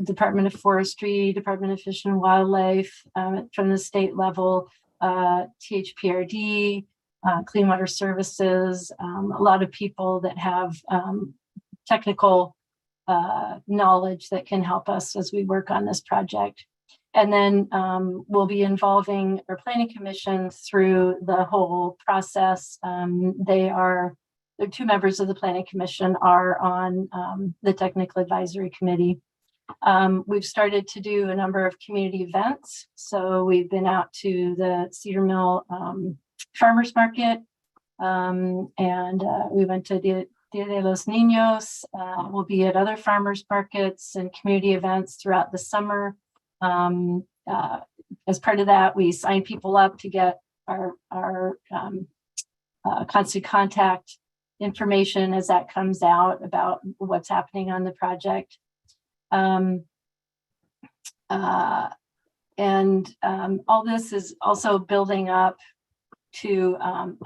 Department of Forestry, Department of Fish and Wildlife from the state level, THPRD, Clean Water Services, a lot of people that have technical knowledge that can help us as we work on this project. And then we'll be involving our planning commission through the whole process. The two members of the planning commission are on the technical advisory committee. We've started to do a number of community events. So we've been out to the Cedar Mill Farmers Market, and we went to Dia de los Niños. We'll be at other farmers markets and community events throughout the summer. As part of that, we sign people up to get our constant contact information as that comes out about what's happening on the project. And all this is also building up to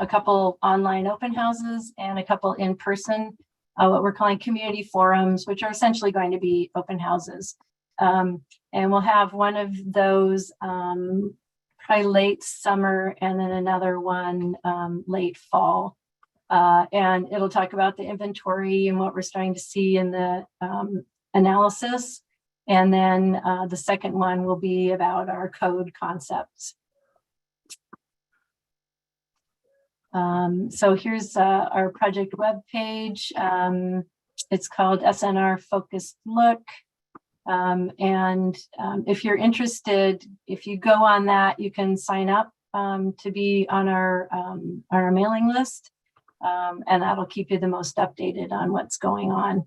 a couple online open houses and a couple in-person, what we're calling community forums, which are essentially going to be open houses. And we'll have one of those probably late summer and then another one late fall. And it'll talk about the inventory and what we're starting to see in the analysis. And then the second one will be about our code concepts. So here's our project webpage. It's called SNR Focused Look. If you're interested, if you go on that, you can sign up to be on our mailing list. And that'll keep you the most updated on what's going on.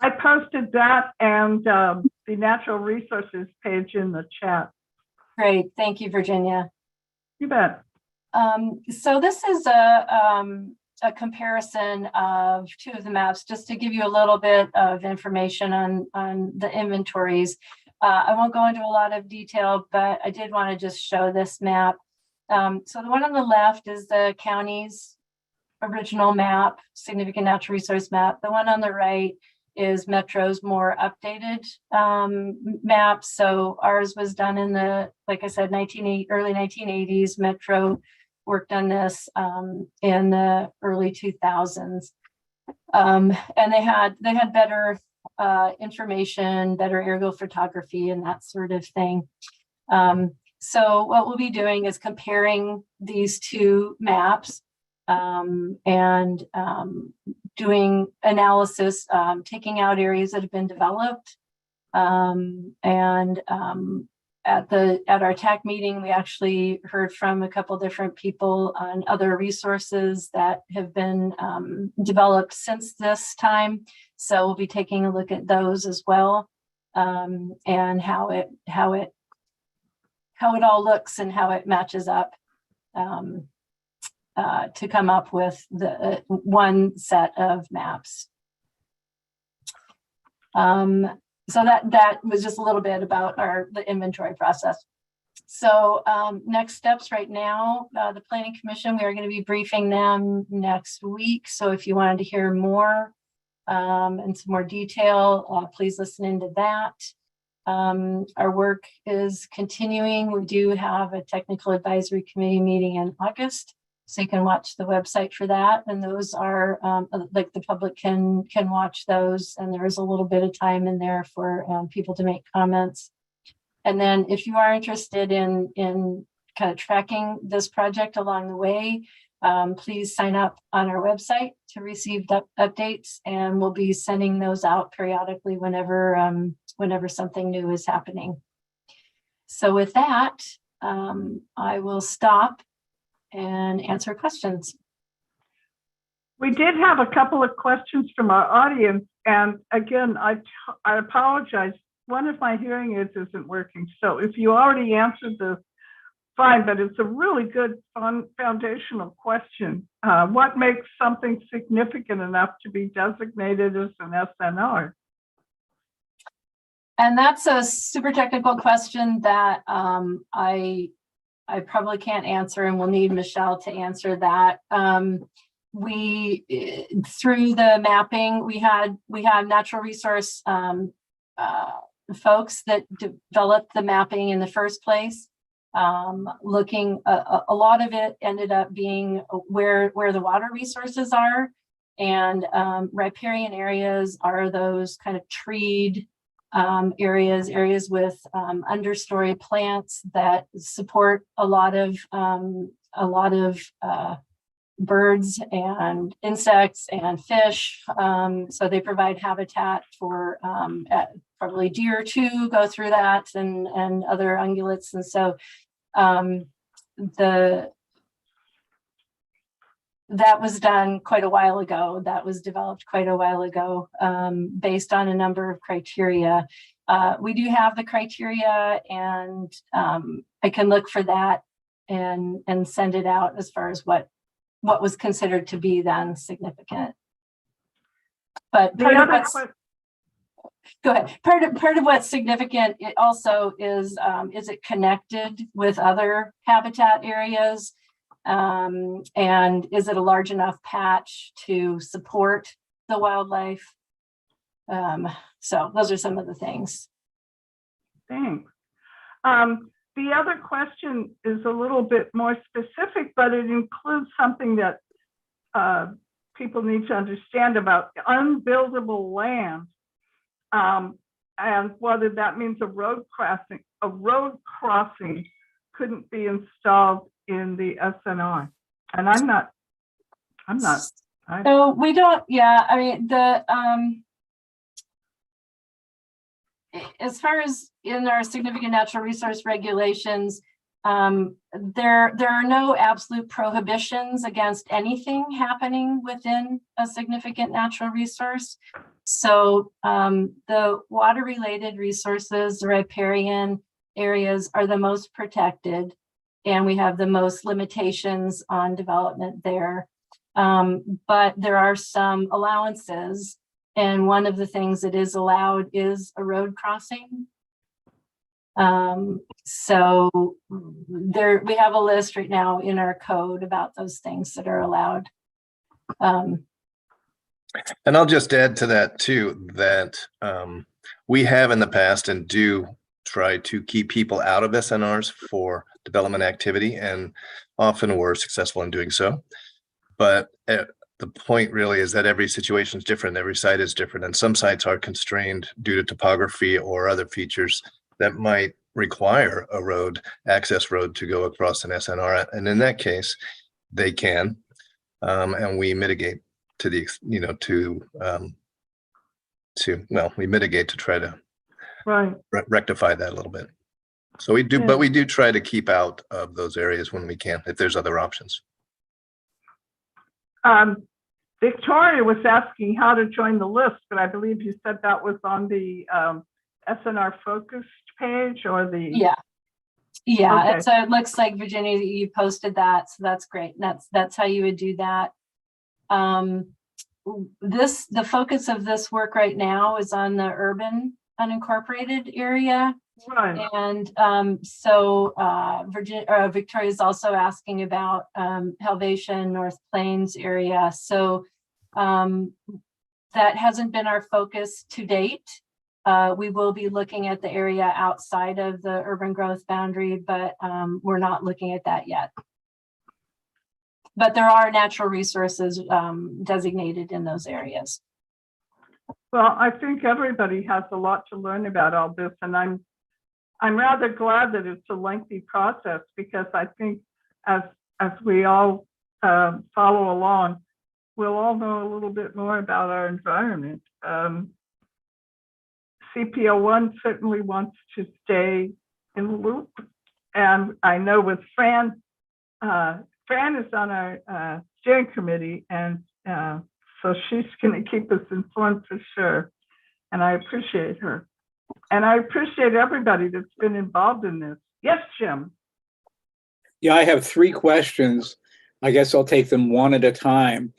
I posted that and the natural resources page in the chat. Great, thank you, Virginia. You bet. So this is a comparison of two of the maps, just to give you a little bit of information on the inventories. I won't go into a lot of detail, but I did want to just show this map. So the one on the left is the county's original map, significant natural resource map. The one on the right is Metro's more updated map. So ours was done in the, like I said, early 1980s. Metro worked on this in the early 2000s. And they had better information, better aerial photography and that sort of thing. So what we'll be doing is comparing these two maps and doing analysis, taking out areas that have been developed. At our TAC meeting, we actually heard from a couple different people on other resources that have been developed since this time. So we'll be taking a look at those as well, and how it all looks and how it matches up to come up with the one set of maps. So that was just a little bit about the inventory process. So next steps right now, the Planning Commission, we are going to be briefing them next week. So if you wanted to hear more and some more detail, please listen into that. Our work is continuing. We do have a technical advisory committee meeting in August, so you can watch the website for that. And those are like the public can watch those, and there is a little bit of time in there for people to make comments. And then if you are interested in kind of tracking this project along the way, please sign up on our website to receive updates, and we'll be sending those out periodically whenever something new is happening. So with that, I will stop and answer questions. We did have a couple of questions from our audience, and again, I apologize. One of my hearing aids isn't working, so if you already answered this, fine, but it's a really good foundational question. What makes something significant enough to be designated as an SNR? And that's a super technical question that I probably can't answer, and we'll need Michelle to answer that. We through the mapping, we had natural resource folks that developed the mapping in the first place. Looking, a lot of it ended up being where the water resources are, and riparian areas are those kind of treed areas with understory plants that support a lot of birds and insects and fish. So they provide habitat for probably deer too, go through that, and other ungulates. And so that was done quite a while ago. That was developed quite a while ago, based on a number of criteria. We do have the criteria, and I can look for that and send it out as far as what was considered to be then significant. But part of what's, go ahead. Part of what's significant, it also is it connected with other habitat areas? And is it a large enough patch to support the wildlife? So those are some of the things. Thanks. The other question is a little bit more specific, but it includes something that people need to understand about unbuildable land, and whether that means a road crossing couldn't be installed in the SNR. And I'm not. So we don't, yeah, I mean, as far as in our significant natural resource regulations, there are no absolute prohibitions against anything happening within a significant natural resource. So the water related resources, the riparian areas, are the most protected, and we have the most limitations on development there. But there are some allowances, and one of the things that is allowed is a road crossing. So there, we have a list right now in our code about those things that are allowed. And I'll just add to that too, that we have in the past and do try to keep people out of SNRs for development activity, and often we're successful in doing so. But the point really is that every situation is different, every site is different, and some sites are constrained due to topography or other features that might require a road, access road, to go across an SNR. And in that case, they can, and we mitigate to the, we mitigate to try to rectify that a little bit. So we do, but we do try to keep out of those areas when we can, if there's other options. Victoria was asking how to join the list, but I believe you said that was on the SNR focused page, or the okay. So it looks like, Virginia, you posted that, so that's great. That's how you would do that. The focus of this work right now is on the urban unincorporated area. Right. And so Victoria is also asking about Helvetia, North Plains area. So that hasn't been our focus to date. We will be looking at the area outside of the urban growth boundary, but we're not looking at that yet. But there are natural resources designated in those areas. Well, I think everybody has a lot to learn about all this, and I'm rather glad that it's a lengthy process, because I think as we all follow along, we'll all know a little bit more about our environment. CPO1 certainly wants to stay in the loop, and I know with Fran is on our steering committee, and so she's going to keep us informed for sure, and I appreciate her. And I appreciate everybody that's been involved in this. Yes, Jim? Yeah, I have 3 questions. I guess I'll take them one at a time.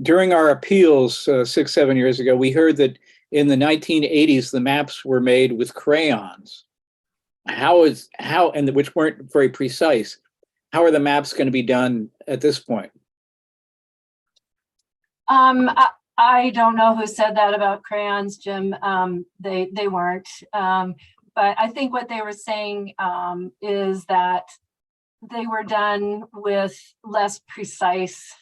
During our appeals 6-7 years ago, we heard that in the 1980s, the maps were made with crayons. And which weren't very precise. How are the maps going to be done at this point? I don't know who said that about crayons, Jim. They weren't. But I think what they were saying is that they were done with less precise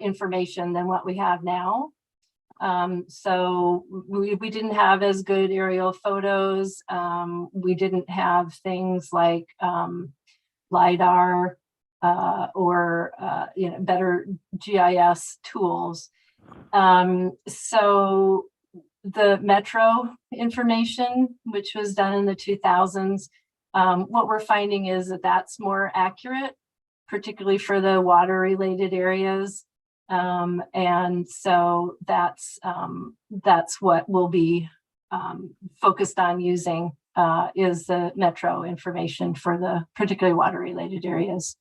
information than what we have now. So we didn't have as good aerial photos. We didn't have things like LiDAR or better GIS tools. So the metro information, which was done in the 2000s, what we're finding is that that's more accurate, particularly for the water related areas. And so that's what we'll be focused on using is the metro information for the particularly water related areas.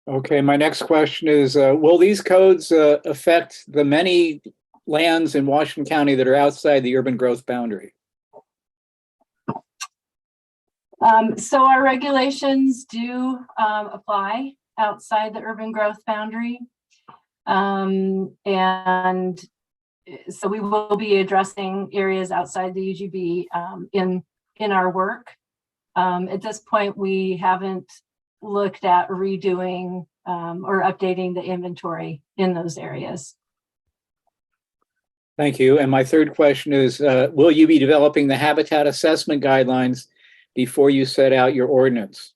Okay, my next question is, will these codes affect the many lands in Washington County that are outside the urban growth boundary? So our regulations do apply outside the urban growth boundary. And so we will be addressing areas outside the UGB in our work. At this point, we haven't looked at redoing or updating the inventory in those areas. Thank you. And my third question is, will you be developing the habitat assessment guidelines before you set out your ordinance?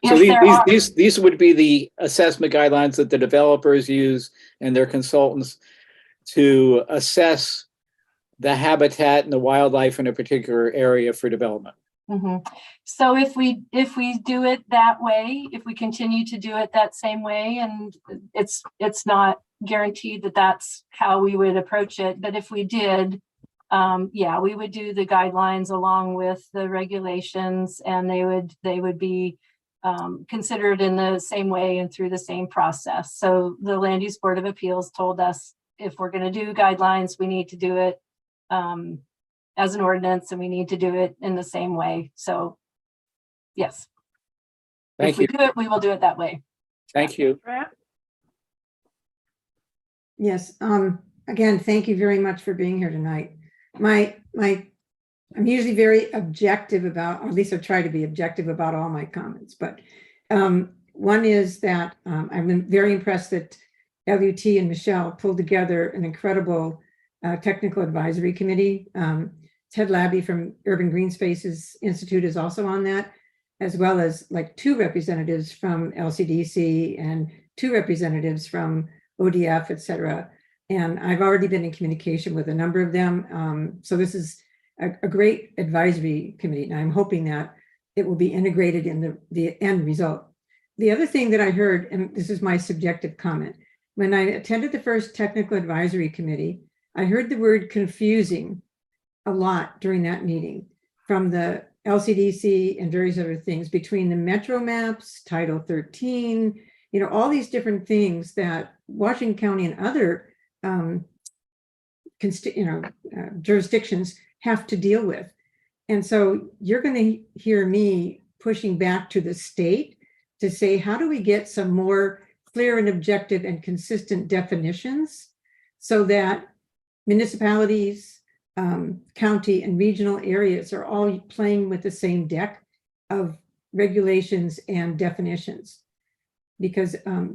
So these would be the assessment guidelines that the developers use and their consultants to assess the habitat and the wildlife in a particular area for development. Mm-hmm. So if we do it that way, if we continue to do it that same way, and it's not guaranteed that that's how we would approach it, but if we did, yeah, we would do the guidelines along with the regulations, and they would be considered in the same way and through the same process. So the Land Use Board of Appeals told us if we're going to do guidelines, we need to do it as an ordinance, and we need to do it in the same way. So yes, if we do it, we will do it that way. Thank you. Yes. Again, thank you very much for being here tonight. I'm usually very objective about, or at least I try to be objective about all my comments, but one is that I've been very impressed that LUT and Michelle pulled together an incredible technical advisory committee. Ted Labby from Urban Green Spaces Institute is also on that, as well as like 2 representatives from LCDC and 2 representatives from ODF, et cetera. And I've already been in communication with a number of them. So this is a great advisory committee, and I'm hoping that it will be integrated in the end result. The other thing that I heard, and this is my subjective comment, when I attended the first technical advisory committee, I heard the word confusing a lot during that meeting from the LCDC and various other things between the metro maps, Title 13, all these different things that Washington County and other jurisdictions have to deal with. And so you're going to hear me pushing back to the state to say, how do we get some more clear and objective and consistent definitions so that municipalities, county and regional areas are all playing with the same deck of regulations and definitions. Because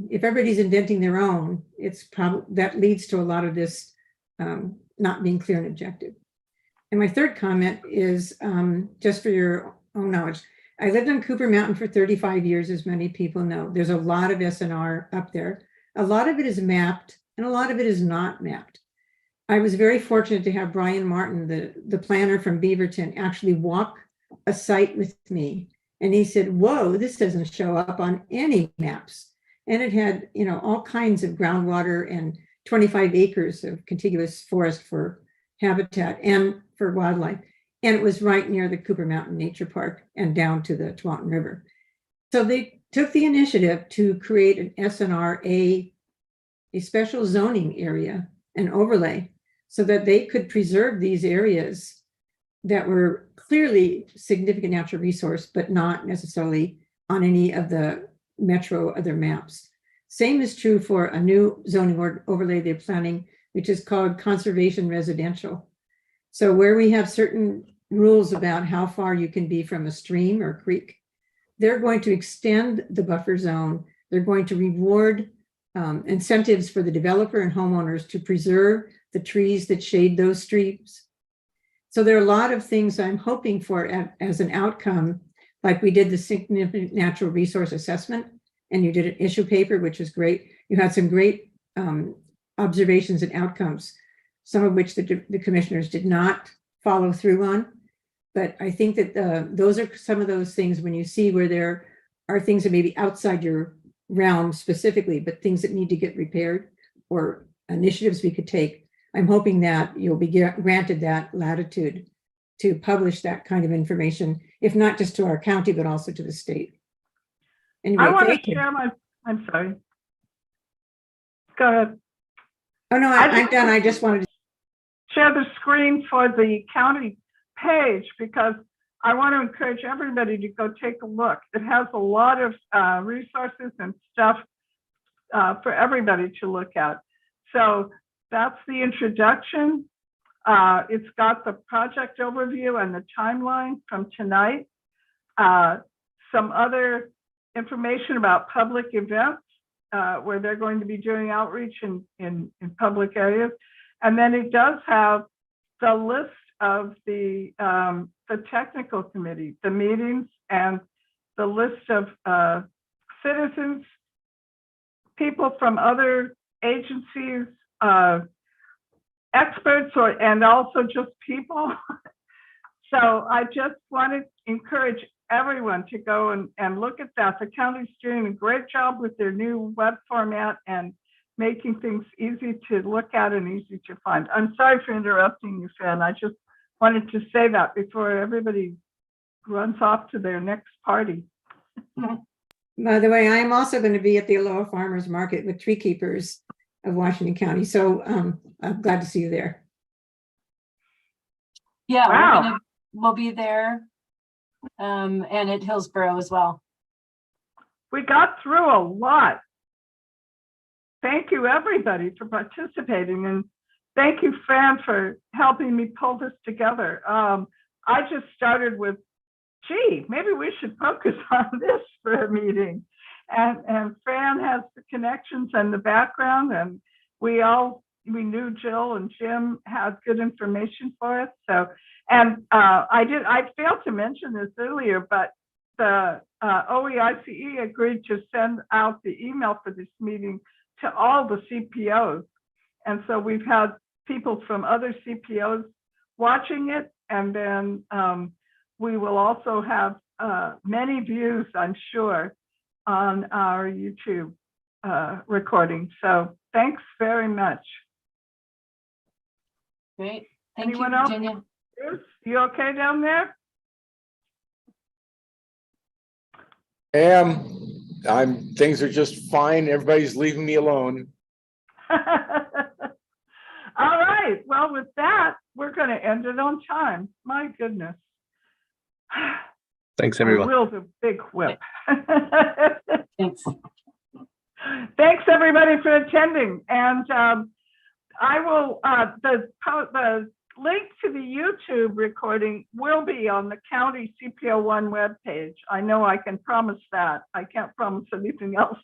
if everybody's inventing their own, it's probably that leads to a lot of this not being clear and objective. And my third comment is just for your own knowledge. I lived on Cooper Mountain for 35 years, as many people know. There's a lot of SNR up there. A lot of it is mapped and a lot of it is not mapped. I was very fortunate to have Brian Martin, the planner from Beaverton, actually walk a site with me. And he said, whoa, this doesn't show up on any maps. And it had, you know, all kinds of groundwater and 25 acres of contiguous forest for habitat and for wildlife. And it was right near the Cooper Mountain Nature Park and down to the Tualatin River. So they took the initiative to create an SNR, a special zoning area, an overlay, so that they could preserve these areas that were clearly significant natural resource, but not necessarily on any of the metro other maps. Same is true for a new zoning overlay they're planning, which is called conservation residential. So where we have certain rules about how far you can be from a stream or creek, they're going to extend the buffer zone. They're going to reward incentives for the developer and homeowners to preserve the trees that shade those streams. So there are a lot of things I'm hoping for as an outcome, like we did the significant natural resource assessment, and you did an issue paper, which is great. You had some great observations and outcomes, some of which the commissioners did not follow through on. But I think that those are some of those things when you see where there are things that may be outside your realm specifically, but things that need to get repaired or initiatives we could take. I'm hoping that you'll be granted that latitude to publish that kind of information, if not just to our county, but also to the state. Anyway, I want thank to you. share I'm sorry. Go ahead. Oh, no, I'm done. I just wanted to share the screen for the county page because I want to encourage everybody to go take a look. It has a lot of resources and stuff for everybody to look at. So that's the introduction. It's got the project overview and the timeline from tonight. Some other information about public events where they're going to be doing outreach in public areas. And then it does have the list of the technical committee, the meetings, and the list of citizens, people from other agencies, experts, and also just people. So I just want to encourage everyone to go and look at that. The county's doing a great job with their new web format and making things easy to look at and easy to find. I'm sorry for interrupting you, Fran. I just wanted to say that before everybody runs off to their next party. By the way, I'm also going to be at the Aloha Farmers Market with Tree Keepers of Washington County. So I'm glad to see you there. Yeah, wow. We'll be there and at Hillsborough as well. We got through a lot. Thank you, everybody, for participating. And thank you, Fran, for helping me pull this together. I just started with, gee, maybe we should focus on this for a meeting. And Fran has the connections and the background, and we knew Jill and Jim had good information for us. So, and I failed to mention this earlier, but the OEICE agreed to send out the email for this meeting to all the CPOs. And so we've had people from other CPOs watching it. And then we will also have many views, I'm sure, on our YouTube recording. So thanks very much. Great. Thank Anyone you, else? Virginia. You okay down there? Things are just fine. Everybody's leaving me alone. All right. Well, with that, we're going to end it on time. My goodness. Thanks, everyone. I will the big whip. Thanks. Thanks, everybody, for attending. And I will, the link to the YouTube recording will be on the county CPO1 webpage. I know I can promise that. I can't promise anything else.